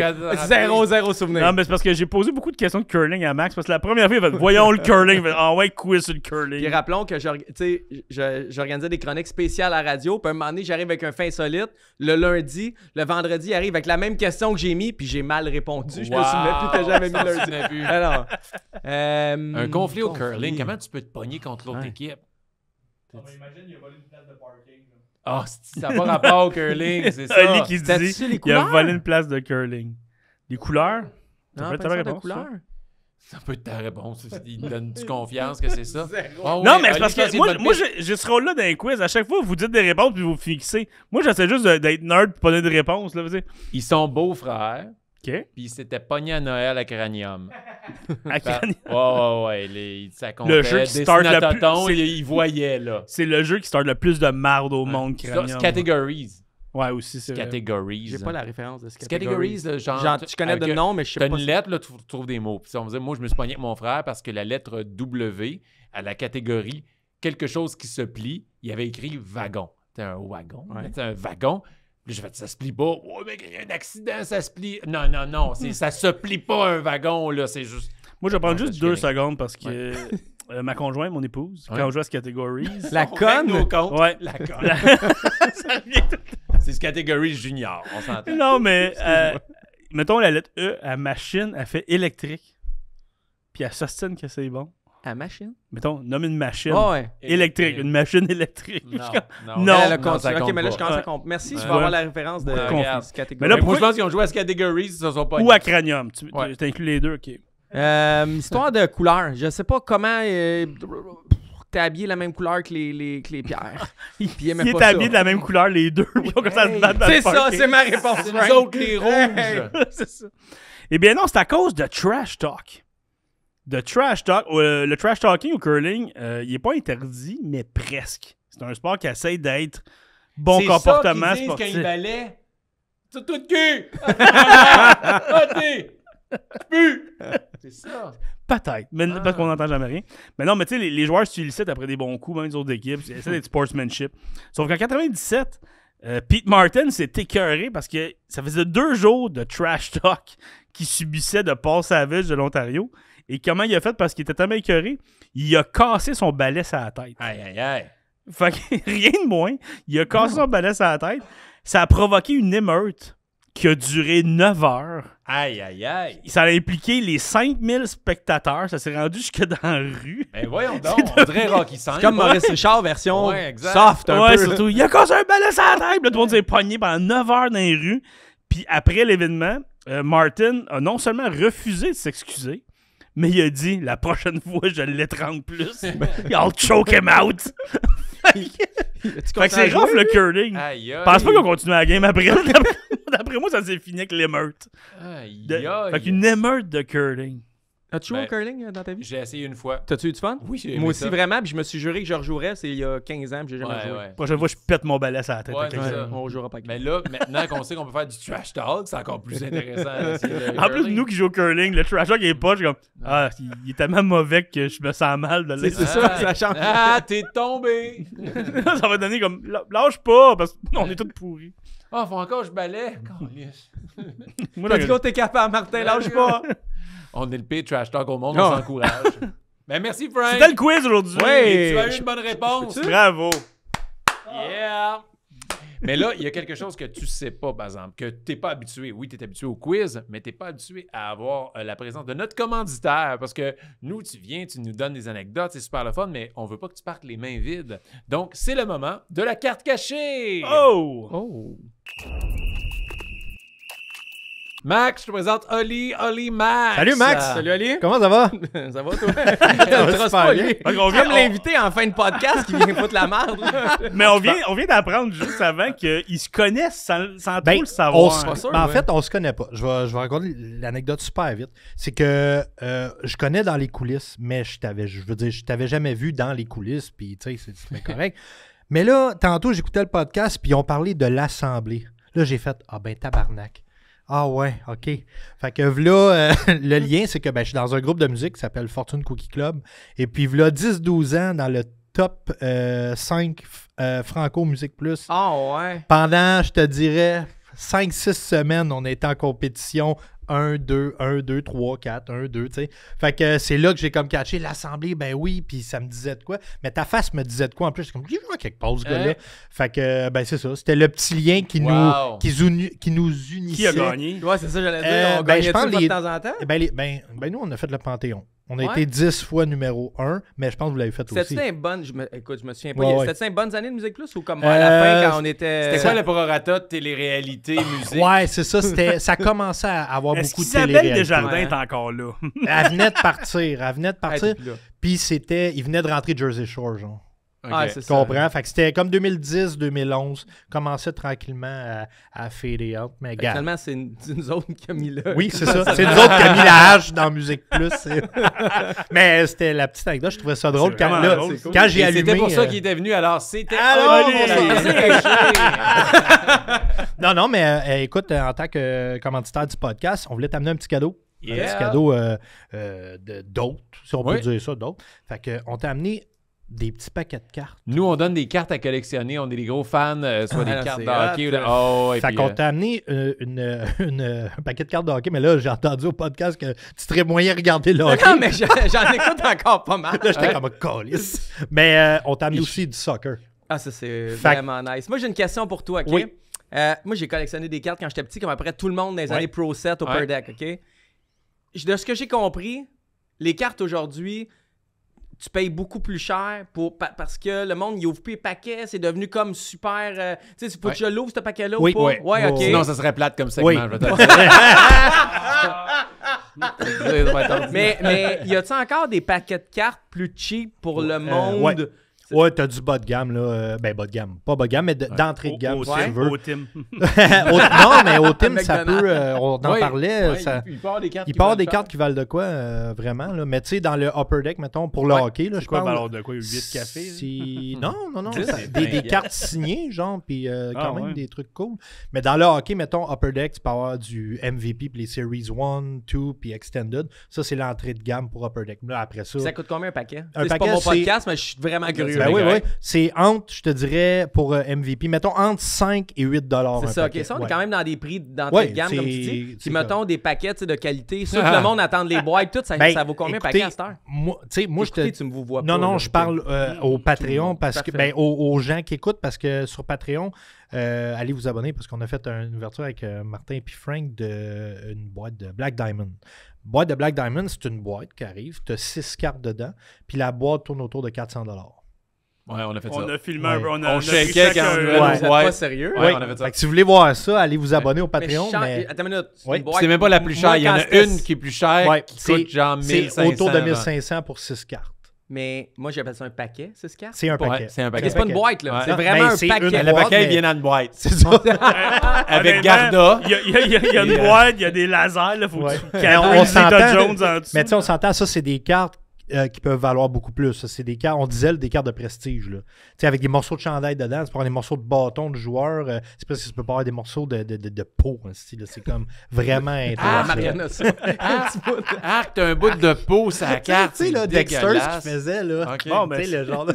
regardé- zéro souvenir. Non, mais c'est parce que j'ai posé beaucoup de questions de curling à Max, parce que la première fois, il a fait « Voyons le curling ». Ah ouais, quiz sur le curling. Puis rappelons que j'organisais des chroniques spéciales à la radio. Puis à un moment donné, j'arrive avec un fait insolite. Le lundi, le vendredi, il arrive avec la même question que j'ai mis. Puis j'ai mal répondu. Je me souvenais plus que j'avais mis Je me lundi. souvenais plus. Alors, Un conflit au curling, comment tu peux te pogner contre l'autre Ouais. équipe? Imagine, il a volé une place de parking. Ah, ça n'a pas rapport au curling, c'est ça. Ali qui se C'était-tu dit les il a couleurs? volé une place de curling. Les couleurs? Ça Non, peut être pas ta ça de réponse, couleur. Ça peut être ta réponse. Il te donne-tu confiance que c'est ça? Ah Non, oui, mais c'est Ali, parce quand que c'est moi, une bonne moi piste. j'ai ce rôle-là dans les quiz. À chaque fois, vous dites des réponses puis vous fixez. Moi, j'essaie juste d'être nerd et pas donner de réponses. Là, vous savez. Ils sont beaux-frères, OK. puis ils s'étaient pognés à Noël à Cranium. À Cranium. Ouais. Ça comptait. Le jeu qui start Destiné à la plus- tonton, c'est- ils voyaient, là. C'est le jeu qui start le plus de marde au monde, Cranium. Categories. Ouais, aussi, c'est vrai. Categories. J'ai pas la référence de ce Categories, là, genre. Je connais de avec- nom, mais je sais T'as pas. une lettre, là, tu trouves des mots. Puis on faisait, moi, je me suis pogné avec mon frère parce que la lettre W, à la catégorie quelque chose qui se plie, il y avait écrit wagon. C'était un wagon. Ouais. C'était un wagon. Puis j'ai fait, ça se plie pas. Ouais, mais il y a un accident, ça se plie. Non. Ça se plie pas un wagon, là. C'est juste. Moi, je vais prendre Non, juste je 2 connais. secondes parce que ma conjointe, mon épouse, Ouais. quand on joue à ce Categories. La On règle nos conne? comptes. Ouais. La conne. Ça vient tout- C'est ce catégorie junior. On s'entend. Non, mais mettons la lettre E, à machine, elle fait électrique. Puis elle s'ostine que c'est bon. À machine? Mettons, nomme une machine Ah ouais. électrique, une machine électrique. Non. Non. Elle a compté. ça Ok, compte mais là, je pas. commence à comprendre. Merci, je vais Ouais. avoir la référence de regarde. cette catégorie. Mais là, Mais moi, je pense qu'ils ont joué à ce catégorie, ils se sont pas. Ou à cranium. Tu Ouais. inclus les deux, ok. Histoire de couleur. Je sais pas comment t'es habillé la même couleur que les pierres. Puis il aimait Ils pas étaient ça. habillés de la même couleur, les deux. Ils ont commencé à se battre dans C'est le ça, parking. c'est ma réponse. C'est Frank. nous autres, les rouges. C'est ça. Eh bien non, c'est à cause de trash talk. De trash talk. Le trash talking au curling, il est pas interdit, mais presque. C'est un sport qui essaie d'être bon C'est comportement ça qu'ils disent sportif. quand ils balaient. C'est tout de cul! Ah, c'est ça. Peut-être, mais parce qu'on n'entend jamais rien. Mais non, mais tu sais, les joueurs se sollicitent après des bons coups, même les autres équipes. C'est d'être sportsmanship. Sauf qu'en 97, Pete Martin s'est écœuré parce que ça faisait 2 jours de trash talk qu'il subissait de Paul Savage de l'Ontario. Et comment il a fait? Parce qu'il était tellement écœuré, il a cassé son balai sur la tête. Aïe, aïe, aïe. Fait que rien de moins, il a cassé son balai sur la tête. Ça a provoqué une émeute qui a duré 9 heures. Aïe, aïe, aïe. Ça a impliqué les 5000 spectateurs. Ça s'est rendu jusque dans la rue. Ben voyons donc, on dirait Rocky 5. C'est comme Maurice Richard, version Ouais, exact. soft un Ouais, peu. surtout. Il a cassé un balai sur la tête. Là, tout le monde s'est pogné pendant 9 heures dans les rues. Puis après l'événement, Martin a non seulement refusé de s'excuser, mais il a dit, la prochaine fois, je l'étrangle plus. I'll choke him out. Fait que c'est rough le curling. Aïe, aïe. Je pense pas qu'on continue la game après. D'après moi, ça s'est fini avec l'émeute. Aïe, De- aïe. Fait qu'une émeute de curling. As-tu joué au Ben, curling dans ta vie? J'ai essayé une fois. T'as-tu eu du fun? Oui, j'ai aimé Moi aussi, ça. vraiment. Puis je me suis juré que je rejouerais. C'est il y a 15 ans, puis j'ai jamais Ouais, joué. ouais. La prochaine fois, je pète mon balai sur la tête. Ouais, à quelqu'un. c'est ça. On jouera pas avec Mais là, maintenant qu'on sait qu'on peut faire du trash talk, c'est encore plus intéressant. En plus, nous qui jouons au curling, le trash talk est pas, je suis comme, ah, il est tellement mauvais que je me sens mal de le C'est ça, ça change. Ah, t'es tombé! Ça va donner comme, lâche pas, parce qu'on est tous pourris. Ah, faut encore que je balaie. Câlisse. Moi, T'as dit qu'on t'es capable, Martin, lâche pas. On est le pire trash talk au monde, Non. on s'encourage. Ben merci, Frank. c'était le quiz aujourd'hui. Ouais. Et tu as eu une bonne réponse. Bravo. Yeah! Mais là, il y a quelque chose que tu sais pas, par exemple, que tu n'es pas habitué. Oui, tu es habitué au quiz, mais tu n'es pas habitué à avoir la présence de notre commanditaire. Parce que nous, tu viens, tu nous donnes des anecdotes, c'est super le fun, mais on veut pas que tu partes les mains vides. Donc, c'est le moment de la carte cachée! Oh! Oh. Max, je te présente Oli Max. Salut, Max. Salut, Ali. Comment ça va? Ça va, toi? va Trosse super pas, bien. lui. Fait qu'on vient- Comme l'invité en fin de podcast qui vient foutre la merde. Mais on vient d'apprendre juste avant qu'ils se connaissent sans trop le on savoir. se- Pas sûr, en ouais. fait, on se connaît pas. Je vais raconter l'anecdote super vite. C'est que je connais dans les coulisses, mais je t'avais jamais vu dans les coulisses, puis tu sais, c'est bien correct. Mais là, tantôt, j'écoutais le podcast, puis ils ont parlé de l'Assemblée. Là, j'ai fait, ah ben tabarnak. Ah ouais, OK. Fait que là, le lien, c'est que je suis dans un groupe de musique qui s'appelle Fortune Cookie Club. Et puis là, 10-12 ans dans le top 5 Franco Musique Plus. Ah ouais. Pendant, je te dirais, 5-6 semaines, on était en compétition 1, 2, 1, 2, 3, 4, 1, 2, tu sais. Fait que c'est là que j'ai comme catché l'Assemblée, ben oui, puis ça me disait de quoi. Mais ta face me disait de quoi en plus. C'est comme, j'ai vu à quelque part, ce gars-là. Fait que, ben c'est ça. C'était le petit lien qui Wow. qui nous unissait. Qui a gagné? Ouais, c'est ça, j'allais dire. On ben, je gagnait-tu pense pas de les- temps en temps? Ben, nous, on a fait le Panthéon. On a Ouais. été 10 fois numéro 1, mais je pense que vous l'avez fait aussi. C'était-tu une bonne. Écoute, je me souviens pas. Ouais, ouais. C'était-tu une bonne année de Musique Plus ou comme à la fin quand on était. C'était quoi le prorata de télé-réalité, musique? Ouais, c'est ça. Ça commençait à avoir Est-ce beaucoup de qu'Isabelle télé-réalité. Desjardins Ouais. est encore là? Elle venait de partir. Elle venait de Ah, partir. t'es plus là. Puis il venait de rentrer Jersey Shore, genre. Ok. Ah, c'est Tu ça. comprends? Fait que c'était comme 2010-2011. Commençait tranquillement à fader out. Mais gars. Finalement, c'est nous autres qui a mis là. Oui, c'est ça. C'est nous autres qui a mis la hache dans Musique Plus. Mais c'était la petite anecdote. Je trouvais ça drôle. C'est Quand, vraiment là, drôle, ça. quand j'ai Et allumé. c'était pour ça qu'il était venu, alors c'était... Allô, Oli! Non, mais écoute, en tant que commanditaire du podcast, on voulait t'amener un petit cadeau. Un Yeah. petit cadeau d'autres, si on peut Oui. dire ça, d'autres. Fait que, on t'a amené des petits paquets de cartes. Nous, on donne des cartes à collectionner. On est des gros fans, soit des Ah, cartes c'est de hockey ou de... hot. Oh, et Fait puis, qu'on t'a amené un paquet de cartes de hockey, mais là, j'ai entendu au podcast que tu serais moyen regarder le hockey. Non, mais j'en écoute encore pas mal. Là, j'étais comme un calice. Mais on t'a amené aussi du soccer. Ah, ça, c'est Fait- vraiment nice. Moi, j'ai une question pour toi, OK? Oui. Moi, j'ai collectionné des cartes quand j'étais petit, comme après tout le monde dans les Ouais. années Pro Set au Ouais. Per Deck, OK? De ce que j'ai compris, les cartes aujourd'hui, tu payes beaucoup plus cher parce que le monde, il ouvre plus les paquets, c'est devenu comme super... tu sais, faut que je l'ouvre, ce paquet-là, Oui. ou pas? Ouais. Ouais, OK. Sinon, ça serait plate comme segment, Oui. je vais te le dire. Mais y a-tu encore des paquets de cartes plus cheap pour le monde? ouais. Ouais, t'as du bas de gamme, là. Ben, bas de gamme. Pas bas de gamme, mais d'entrée de gamme, si tu veux. Au Tim. Non, mais au Tim, ça McDonald's. peut... on en Ouais, parlait. ouais, Ça... il peut y avoir des cartes Il qui peut y avoir valent des cher. cartes qui valent de quoi, vraiment. Là. Mais tu sais, dans le upper deck, mettons, pour le hockey, là, C'est je quoi, parle... valeur de quoi? 8 cafés? là? Non. 10, ça- c'est des bien. cartes signées, genre, puis quand même ouais. des trucs cool. Mais dans le hockey, mettons, upper deck, tu peux avoir du MVP, puis les Series 1, 2, puis Extended. Ça, c'est l'entrée de gamme pour upper deck. Là, après ça... Ça coûte combien un paquet? Un C'est pas paquet, mon c'est- podcast, mais je suis vraiment curieux. Ben oui, correct. oui. C'est entre, je te dirais, pour MVP, mettons entre 5 et 8 $ C'est un ça, paquet. ok. Ça, on est Ouais. quand même dans des prix d'entrée Ouais, de gamme, comme tu c'est- dis. c'est Puis mettons des paquets tu sais, de qualité. Ceux que Ah. le monde attend les boîtes, tout, ça, Ben, ça vaut combien un écoutez, paquet à cette heure? Moi, tu sais, moi je Écoutez, te... tu me vois Non, pas, non, là, je parle au Patreon monde. parce que Parfait. ben, aux gens qui écoutent parce que sur Patreon, allez vous abonner parce qu'on a fait une ouverture avec Martin et Frank d'une boîte de Black Diamond. Boîte de Black Diamond, c'est une boîte qui arrive, tu as 6 cartes dedans, puis la boîte tourne autour de 400 $. Ouais, on a fait ça. On a filmé Ouais. un peu. On On a shakeait pris chacun quand on un- levait Vous nos êtes boîtes. pas sérieux? Ouais, Ouais. on a fait ça. Fait que si vous voulez voir ça, allez vous abonner au Patreon. Mais Attends une minute. c'est Ouais. une boîte- C'est même pas la plus chère. Moi, Il y en quand a c'était- une qui est plus chère Ouais, qui c'est- coûte genre c'est 1500. autour de genre. 1500 pour 6 cartes. Mais moi, j'appelle ça un paquet, 6 cartes. C'est un paquet. Ouais, c'est un Ok, paquet. c'est pas une boîte, là. Ouais. C'est Non, vraiment ben, un c'est paquet. une Le boîte, paquet, il mais- vient dans une boîte. C'est ça. Avec Honnêtement, Garda. Il y a une boîte, il y a des lasers, là, faut Ouais. que tu Mais on canalises s'entend. Zeta Jones en dessous. Mais tu sais, on s'entend, ça, c'est des cartes qui peuvent valoir beaucoup plus. Ça, c'est des cartes, on disait des cartes de prestige. Là. Tu sais, avec des morceaux de chandail dedans, tu peux avoir des morceaux de bâton de joueur. C'est parce que tu peux pas avoir des morceaux de peau. Hein, c'est comme vraiment Ah, intéressant. Mariana, ça. Ah, t'as un bout de peau sur la carte. Tu sais, là, c'est Dexter, ce dégueulasse. qu'il faisait, là. Ok. Bon, Tu ben, sais, le genre de...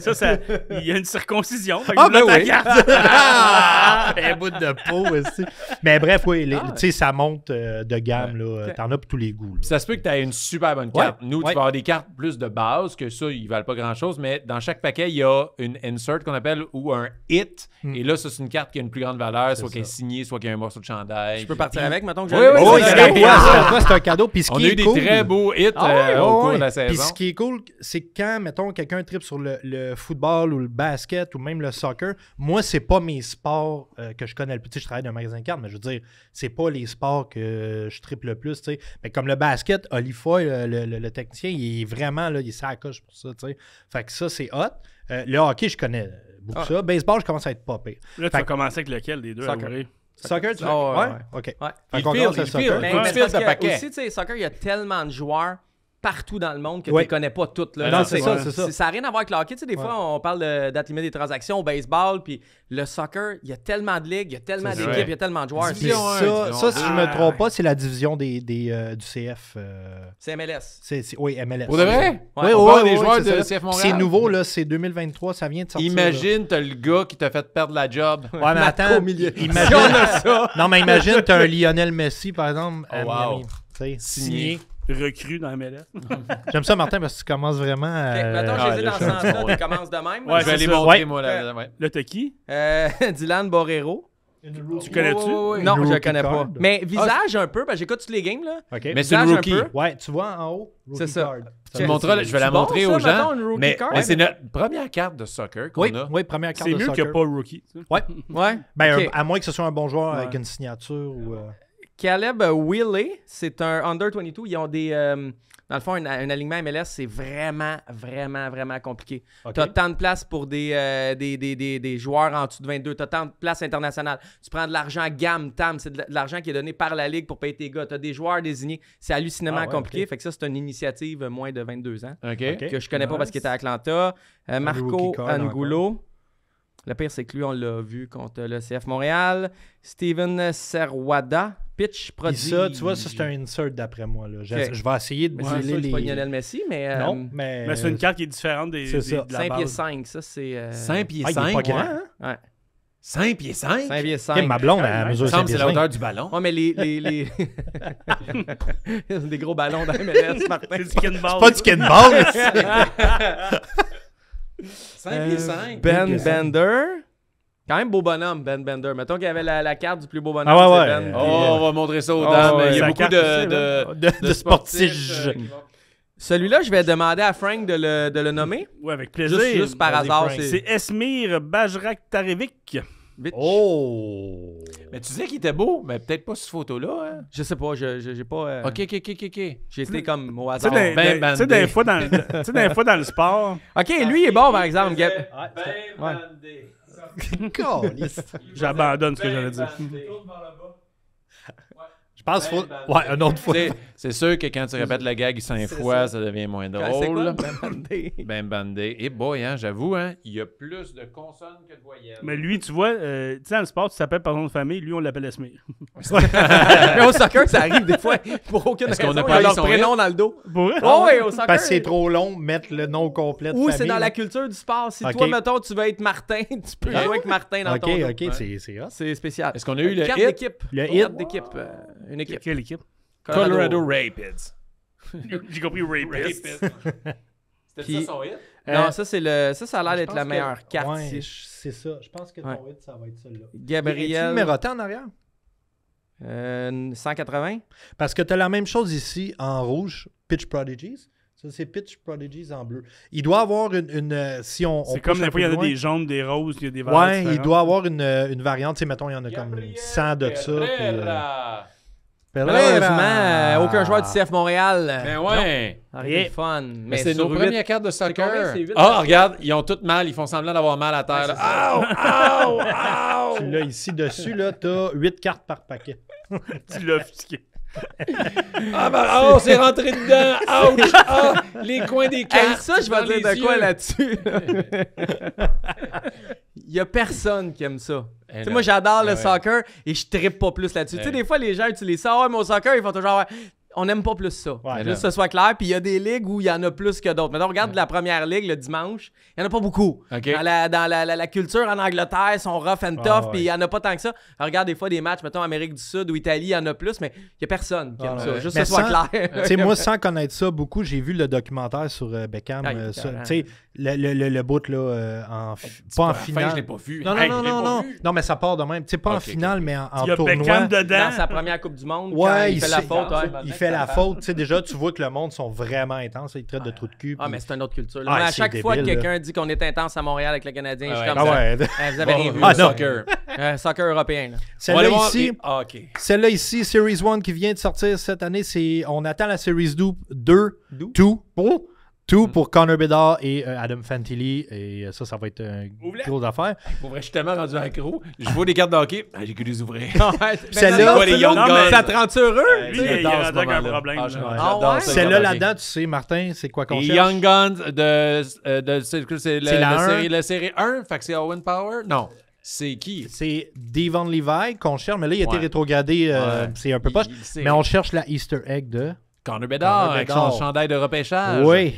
il y a une circoncision. Fait que Ah, là, ben ta oui. carte. Un bout de peau aussi. Mais bref, oui, Ah. tu sais, ça monte de gamme. Là. Ok. T'en as pour tous les goûts. Là. Puis ça se peut que tu aies une super bonne Ouais. carte. Nous, Ouais. tu vas avoir des cartes plus de base, que ça, ils valent pas grand-chose, mais dans chaque paquet, il y a une insert qu'on appelle ou un hit. Et là, ça, c'est une carte qui a une plus grande valeur, soit qu'elle est signée, soit qu'il y a un morceau de chandail. Je peux partir avec, mettons que Oui, je oui, Oh, c'est c'est ça. à toi, c'est à toi, c'est un cadeau. Puis ce On a qui eu est des cool, très beaux hits Ah ouais, au cours ouais. de la Puis saison. ce qui est cool, c'est que quand, mettons, quelqu'un tripe sur le football ou le basket ou même le soccer, moi, c'est pas mes sports que je connais le plus. Tu sais, je travaille dans un magasin de cartes, mais je veux dire, c'est pas les sports que je tripe le plus, tu sais. Mais comme le basket, Olifoy, le technicien, il est vraiment, là, il est sur la coche pour ça, tu sais. Fait que ça, c'est hot. Le hockey, je connais beaucoup ça. Baseball, je commence à être pas pire. Là, tu Fait vas que- commencer avec lequel des deux à Soccer. ouvrir? Soccer, tu veux? Oh, ouais, ouais? ouais. OK. Ouais. Fait Il qu'on file, commence il le file. soccer. Mais, Écoute, mais tu fais parce ce que paquet. aussi, tu sais, soccer, il y a tellement de joueurs partout dans le monde que Ouais. tu les connais pas toutes. Là. Non, Tu c'est sais, ça, c'est ça. Ça n'a rien à voir avec le hockey. Tu sais, des fois, on parle de date limite des transactions au baseball, puis le soccer, il y a tellement de ligues, il y a tellement C'est d'équipes, vrai. il y a tellement de joueurs. Mais Division un, ça, division si je deux. me trompe pas, c'est la division du CF. C'est MLS. Oui, MLS. Pour de vrai? Ouais. Oui, On oui, parle oui, des joueurs c'est de ça. CF Montréal. C'est nouveau, là, c'est 2023, ça vient de sortir. Imagine, t'as le gars qui t'a fait perdre la job. là. Ouais, mais Marco attends. au milieu. Imagine, Si on a ça. non, mais imagine, t'as un Lionel Messi, par exemple, à Oh, wow. Miami. Tu sais, Signé. Recru dans MLS. J'aime ça, Martin, parce que tu commences vraiment à... Ok, mettons, Ah, je les ai là, dans je ce suis sens-là, bon. tu commences de même. Ouais, Je vais c'est les ça. montrer, Ouais. moi. Là, ouais. Là, t'as qui? Dylan Borrero. Tu connais-tu? Non, je Rookie le connais pas. card. Mais visage un peu, parce que j'écoute tous les games, là. OK. Mais c'est une Visage un rookie. peu. Ouais, tu vois en haut, rookie C'est ça. card. Tu me montreras, je vais la C'est bon, montrer ça, aux gens. mettons, une rookie Mais, card? mais c'est notre première carte de soccer qu'on Oui, a. oui, première carte C'est de mieux soccer. que pas rookie. ça. Ouais. Ouais. Ben, Ok. à moins que ce soit un bon joueur Ouais. avec une signature ou... Caleb Willey, c'est un under 22. Ils ont des. Dans le fond, un alignement MLS, c'est vraiment, vraiment, vraiment compliqué. OK. Tu as tant de place pour des joueurs en dessous de 22. Tu as tant de place internationale. Tu prends de l'argent gamme, TAM. C'est de l'argent qui est donné par la Ligue pour payer tes gars. Tu as des joueurs désignés. C'est hallucinément Ah ouais, compliqué. ok. Fait que ça, c'est une initiative moins de 22 ans. OK. OK. Que je connais pas parce qu'il était à Atlanta. Marco rookie card Angulo. Le pire, c'est que lui, on l'a vu contre le CF Montréal. Steven Serwada. Pitch Puis prodige. ça, tu vois, ça, c'est un insert d'après moi. Là. Je Ok. vais essayer de Mais c'est sûr brûler que c'est pas les... Lionel Messi, mais. Non, mais... Mais c'est une carte qui est différente des, C'est ça. de la 5 pieds base. 5, ça c'est. 5 pieds Ah, il est 5. pas grand, hein? Ouais. 5 pieds 5? 5 pieds Ok, 5. ma blonde, Ouais, elle ouais. mesure Il me semble 5 que pieds c'est la 5. hauteur du ballon. Ouais, mais les... des gros ballons dans MLS, Martin. C'est du kinball. Pas du kinball. 5 pieds 5. Ben Bender. Quand même beau bonhomme, Ben Bender. Mettons qu'il y avait la carte du plus beau bonhomme. Ah ouais, c'est ouais. Ben. Oh, on va montrer ça aux Oh, dames. ouais, Il y a sa beaucoup carte aussi, de sportiges. Celui-là, je vais demander à Frank de le nommer. Ouais, avec plaisir. Juste par Vas-y, hasard. Frank. C'est Esmir Bajraktarevic. Vite. Oh! Mais tu disais qu'il était beau, mais peut-être pas sur cette photo-là. Hein? Je sais pas, j'ai pas. Ok. J'ai été comme au Tu sais, hasard. des- tu sais, des fois dans le sport. Ok, lui il est bon par exemple. Gab. Ouais. Caliste. J'abandonne ce que j'allais dire. Je pense qu'il faut. Ouais, une autre fois. C'est sûr que quand tu répètes le gag 5 fois, ça devient moins C'est quoi? drôle. Ben bandé. Et boy, hein, j'avoue, hein, il y a plus de consonnes que de voyelles. Mais lui, tu vois, tu sais, dans le sport, tu t'appelles par nom de famille. Lui, on l'appelle Esmir. Mais au soccer, ça arrive des fois pour aucune Est-ce raison. qu'on a Ils pas ont lu leur son prénom dans le dos. Pour vrai? Oh, oui, au soccer. Parce que c'est trop long, mettre le nom complet de Ou famille. c'est dans là. la culture du sport. Si Ok. toi, mettons, tu veux être Martin, tu peux jouer avec Martin dans Ok, ton dos. ok, c'est hot. C'est spécial. Est-ce qu'on a eu le carte hit? d'équipe. Le Carte hit. d'équipe. Une équipe. Quelle équipe? Colorado Rapids. J'ai compris Rapist. C'était Puis- ça son hit? Non, ça, c'est ça a l'air Je d'être pense la que- meilleure carte ouais, ici. c'est ça. Je pense que ton Ouais. hit, ça va être celle-là. Es-tu Gabriel. numéroté en arrière? 180. Parce que tu as la même chose ici en rouge, Pitch Prodigies. Ça, c'est Pitch Prodigies en bleu. Il doit avoir si on C'est pousse comme un des fois, il y peu en a loin. des jaunes, des roses, il y a des variantes Ouais, il différentes. doit avoir une variante. Tu sais, mettons, il y en a comme 100 de ça. puis, Pereira. Malheureusement, aucun joueur du CF Montréal. Ben ouais. Rien de fun. Mais c'est sur nos huit- premières cartes de combien? soccer. C'est huit Ah, cartes. regarde, ils ont toutes mal. Ils font semblant d'avoir mal à terre. là. Ow, ow, Tu ow. l'as ici dessus, là, tu as 8 cartes par paquet. Tu l'as offusqué. Ah, ben, oh, c'est rentré dedans. Ouch. Ah, les coins des Hey, cartes. ça, je dans vais dire les de quoi yeux. là-dessus. Il y a personne qui aime ça. Eh Tu sais, non. moi, j'adore le Ouais. soccer et je trippe pas plus là-dessus. Tu sais, Ouais. des fois, les gens utilisent ça. Ah, ouais, mais au soccer, ils font toujours. Ouais, on n'aime pas plus ça. Ouais, Juste non. que ce soit clair. Puis il y a des ligues où il y en a plus que d'autres. Maintenant, regarde la première ligue le dimanche. Il n'y en a pas beaucoup. OK. Dans la culture en Angleterre, ils sont rough and tough. ouais. Puis il n'y en a pas tant que ça. Alors, regarde des fois des matchs, mettons Amérique du Sud ou Italie, il y en a plus. Mais il n'y a personne qui aime Ah, ça. ouais. Juste Mais que ce soit sans- clair. Tu sais, moi, sans connaître ça beaucoup, j'ai vu le documentaire sur Beckham. Ah, il est Tu écœurant. sais, le bout, là, pas en Enfin, je finale. l'ai pas vu. Non, non, Hey, non, je l'ai non, pas non. vu. Non, mais ça part de même. Tu sais, pas en Ok, finale, ok. mais en Il y a tournoi. Beckham dedans. Dans sa première Coupe du Monde, quand Ouais, il fait la faute. Ouais. il fait la faute. Tu sais, déjà, tu vois que le monde sont vraiment intenses. Ils traitent de trous de cul. Ah, puis- mais c'est une autre culture. là. Ah, Moi, à c'est chaque fois que débile, quelqu'un dit qu'on est intense à Montréal avec le Canadien, je suis Ah comme Ah ça. ouais. Vous avez rien vu. Ah, là. soccer. Soccer européen. Là. On va Celle-là aller voir ici, les- Ah, OK. celle-là ici, Series 1 qui vient de sortir cette année, on attend la Series 2 pour Connor Bedard et Adam Fantilli. Et ça va être une Ouvre-la. grosse affaire. Pour vrai, je suis tellement rendu accro. Je vois des cartes de hockey. Ah, j'ai que les ouvrir. Celle-là, Quoi, les Young non, mais- Guns? Ça te rend heureux? Lui, J'adore il est ce rendu avec un moment-là. problème, Ah, là. j'adore Ah ouais? ça, Celle-là, les cartes de là-dedans, tu sais, Martin, c'est quoi qu'on hockey. cherche? Et Young Guns c'est C'est la la série 1. Fait que c'est Owen Power? Non. C'est qui? C'est Devon Levi qu'on cherche, mais là, il a été Ouais. rétrogradé. Ouais. C'est un peu poche. C'est Mais on cherche la Easter egg de. Connor Bedard Connor avec Bedard. son chandail de repêchage. Oui,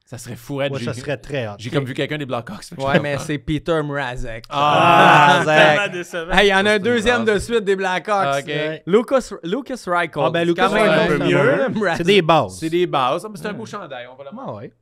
Ça serait fou. Ed. ouais, ça serait très hot. J'ai comme vu quelqu'un des Blackhawks. fait que Ouais, je- mais c'est Peter Mrazek. Ah, tellement décevant. Hey, il y en a un c'est deuxième une de base. suite des Blackhawks. Ah, ok. Lucas Reichel. Ah, ben, Lucas C'est quand même Reichel, un peu c'est mieux. un là, bon Mrazek. C'est des bases. C'est des bases. Ah, mais c'est un beau chandail. On va le Ah ouais.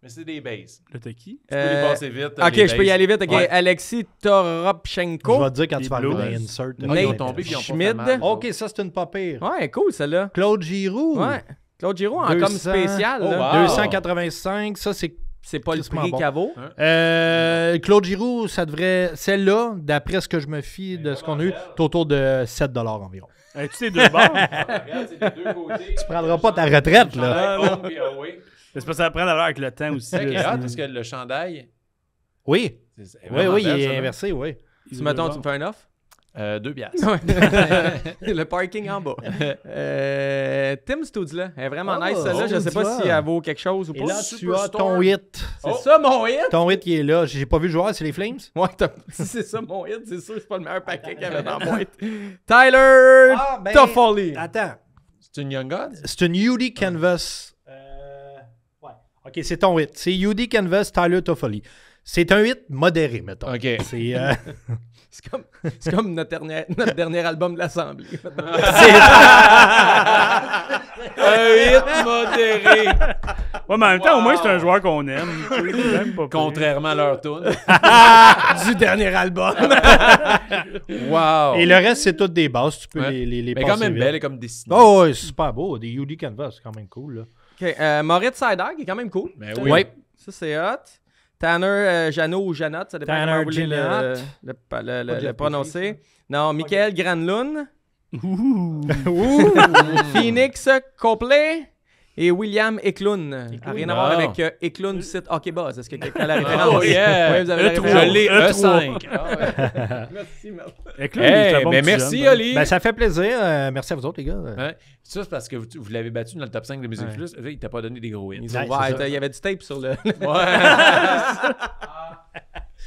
Mais c'est des bases. Le t'as qui? Tu peux les passer vite. Ok, les je peux y bases. aller vite. Ok, Ouais. Alexis Je Toropchenko. vais te dire quand Les tu vas arriver dans Blues. Insert. Ah, ils ont Nate tombé puis ils ont pas Schmid. fait mal. Ok, ça, c'est une pas pire. Ouais, cool, celle-là. Claude Giroux. Ouais. Claude Giroux en 200. comme spécial. Oh, là. wow. 285, ça, c'est. C'est pas le Crissement prix bon. qu'elle vaut. Claude Giroux, ça devrait. Celle-là, d'après ce que je me fie de ce qu'on a eu, c'est autour de 7 environ. Tu sais, deux bords. Regarde, c'est des deux côtés. Tu prendras pas ta retraite, là. Chandail home puis away. C'est parce que ça prend à avec le temps aussi. C'est vrai qu'il est là, hot parce que le chandail. Oui. c'est Oui, vraiment oui, il belle, est ça, là. inversé, oui. Si, mettons, tu me fais un offre. 2 piastres. Le parking en bas. Tim Studla. Elle est vraiment Oh, nice, celle-là. Je sais pas Studla. si elle vaut quelque chose ou Et pas. là, tu as Superstorm. ton hit. C'est ça mon hit? Ton hit, il est là. J'ai pas vu le joueur, c'est les Flames. Ouais, si c'est ça mon hit, c'est sûr que c'est pas le meilleur paquet qu'il y avait dans la boîte. Tyler Ah, ben, Toffoli. Attends. C'est une Young Gods? C'est une UD Canvas. Ouais. Ok, c'est ton hit. C'est UD Canvas Tyler Toffoli. C'est un hit modéré, mettons. OK. C'est. C'est comme notre dernier album de l'Assemblée. Un hit modéré. Ouais, mais en même temps, au moins, c'est un joueur qu'on aime. Tu sais, c'est même pas pire. Contrairement à leur tune. Du dernier album. Wow. Et le reste, c'est toutes des bases. Tu peux Ouais. les Mais passer quand même vite. belle et comme dessinée. Oh, ouais, c'est super beau. Des UD Canvas, c'est quand même cool, là. OK, Moritz Seider, qui est quand même cool. Ben oui. Ouais. Ça, c'est hot. Tanner Janot ou Janotte, ça dépend Tanner comment vous voulez Janotte. le prononcer. Non, Michael Granlund. Ouh. Phoenix Copley. Et William Eklund. Rien à voir Bon. avec Eklund du site Hockey Buzz. Est-ce que quelqu'un a la référence? Oh yeah! Oui, vous avez la E3. référence. Je l'ai E3. E5. Merci, Mel. Avec là, il est un Hey, bon mais petit merci, jeune. Oli. Ben, ça fait plaisir. Merci à vous autres, les gars. Ouais. Ça, c'est parce que vous l'avez battu dans le top 5 de Musique Ouais. Plus. Il t'a pas donné des gros hits. Ouais, Ouais, c'est ça. il y avait du tape sur le. Ouais.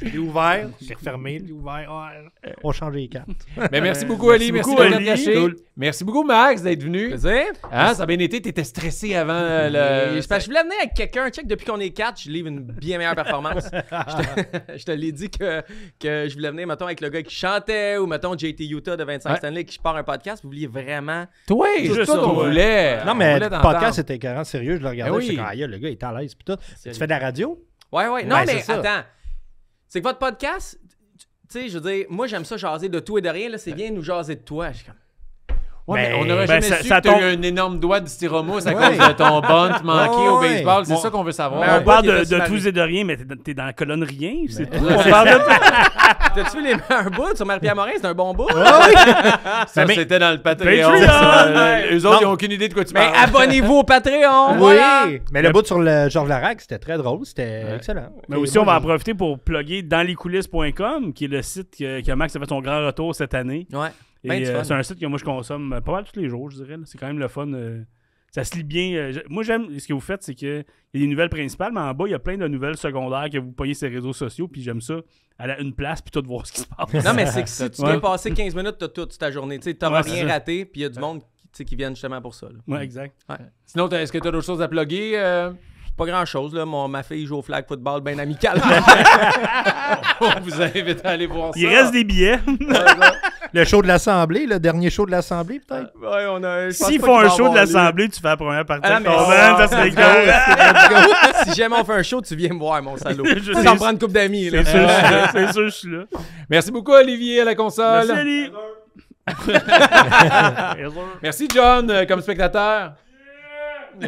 Il est ouvert. C'est refermé. Il est ouvert. Ouais. On change les cartes. Mais merci beaucoup, Ali. Merci beaucoup, de Ali. caché. Cool. Merci beaucoup, Max, d'être venu. Plaisir. Hein, ça a bien été. T'étais stressé avant Et le. c'est parce que je voulais venir avec quelqu'un. Check, depuis qu'on est 4, je livre une bien meilleure performance. Je te l'ai dit que je voulais venir, mettons, avec le gars qui chantait ou, mettons, JT Utah de 25 Ouais. Stanley qui part un podcast. Vous vouliez vraiment. Toi, Juste c'est ça, ça qu'on ouais. voulait. Non, On mais voulait le t'entendre. podcast était carrément sérieux. Je le regardais. Ben oui. Je suis comme, le gars, il est à l'aise. Puis tout. Tu fais de la radio? Ouais. Non, Ouais, mais c'est ça. attends. C'est que votre podcast, tu sais, je veux dire, moi, j'aime ça jaser de tout et de rien. Là, c'est bien nous jaser de toi. Je suis comme. Ouais, mais Mais- on n'aurait ben, jamais ça- su ça que t'as eu tombe- un énorme doigt de styromousse à Ouais. cause de ton bunt manqué au Ouais. baseball. C'est Bon. ça qu'on veut savoir. Mais On un parle bout, de t'es-tu tout marié? et de rien, mais t'es dans la colonne rien, c'est tout. Ouais, On c'est parle de T'as-tu vu les meilleurs bouts sur Marie-Pierre Morin? C'est un bon bout. Ça, Mais- c'était dans le Patreon. Patreon! Ça, Ouais. eux autres, Non. ils n'ont aucune idée de quoi tu Mais parles. abonnez-vous au Patreon. Oui. Voilà. Mais le bout sur le Georges Larac, c'était très drôle. C'était Ouais. excellent. Mais Et aussi, on moi, va en profiter pour plugger danslescoulisses.com, qui est le site que Max a fait son grand retour cette année. Ouais. Et Ben du fun. c'est un site que moi je consomme pas mal tous les jours, je dirais. là. C'est quand même le fun. Ça se lit bien. Moi, j'aime ce que vous faites, c'est qu'il y a des nouvelles principales, mais en bas, il y a plein de nouvelles secondaires que vous payez sur les réseaux sociaux, puis j'aime ça, aller à une place, puis tout voir ce qui se passe. Non, mais c'est que si tu Ouais. viens passer 15 minutes, t'as toute ta journée. Tu sais, t'auras Ouais, c'est rien ça. raté, puis il y a du monde qui viennent justement pour ça. là. Ouais, exact. Sinon, est-ce que tu as d'autres choses à plugger? Pas grand-chose, là. Ma fille joue au flag football bien amical. On vous invite à aller voir ça. Il reste des billets. Le show de l'Assemblée, le dernier show de l'Assemblée, peut-être? Ouais, on a. S'ils font un show de l'Assemblée, tu fais la première partie. Ah, de mais ton ça- band, ça serait ça- Si jamais on fait un show, tu viens me voir, mon salaud. Je Ça sais. me prend une couple d'amis, là. C'est sûr, je suis là. C'est sûr, je suis là. Merci beaucoup, Olivier, à la console. Merci, Ali. Merci, John, comme spectateur. Il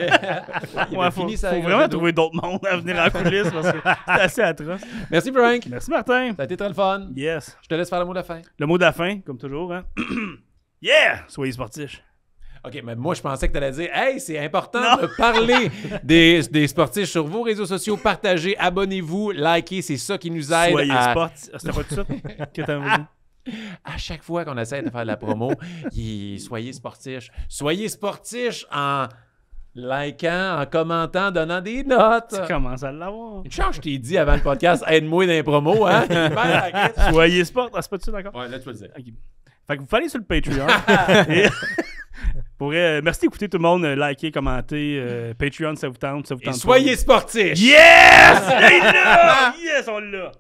Ouais, a faut, fini sa faut grosse vraiment vidéo. trouver d'autres mondes à venir en coulisses parce que c'est assez atroce. Merci, Frank. Merci, Martin. Ça a été très le fun. Yes. Je te laisse faire le mot de la fin. Le mot de la fin, comme toujours, hein. Yeah! Soyez sportifs. OK, mais moi, je pensais que tu allais dire « Hey, c'est important de parler des sportifs sur vos réseaux sociaux. Partagez, abonnez-vous, likez. C'est ça qui nous aide Soyez à... sportifs. Ah, c'était pas tout ça que t'as envie. À chaque fois qu'on essaie de faire de la promo, soyez sportifs. Soyez sportifs en likant, en commentant, donnant des notes. Tu commences à l'avoir. Une chance, je t'ai dit avant le podcast, aide-moi dans les promos, hein? Soyez sportifs. Ah, c'est pas tout ça, d'accord? Ouais, là, tu peux le dire. Ok. Fait que vous fallait sur le Patreon. Et pour vrai, merci d'écouter tout le monde, liker, commenter. Patreon, ça vous tente, ça vous Et tente. soyez sportifs! Yes! Il est là! Yes, on l'a!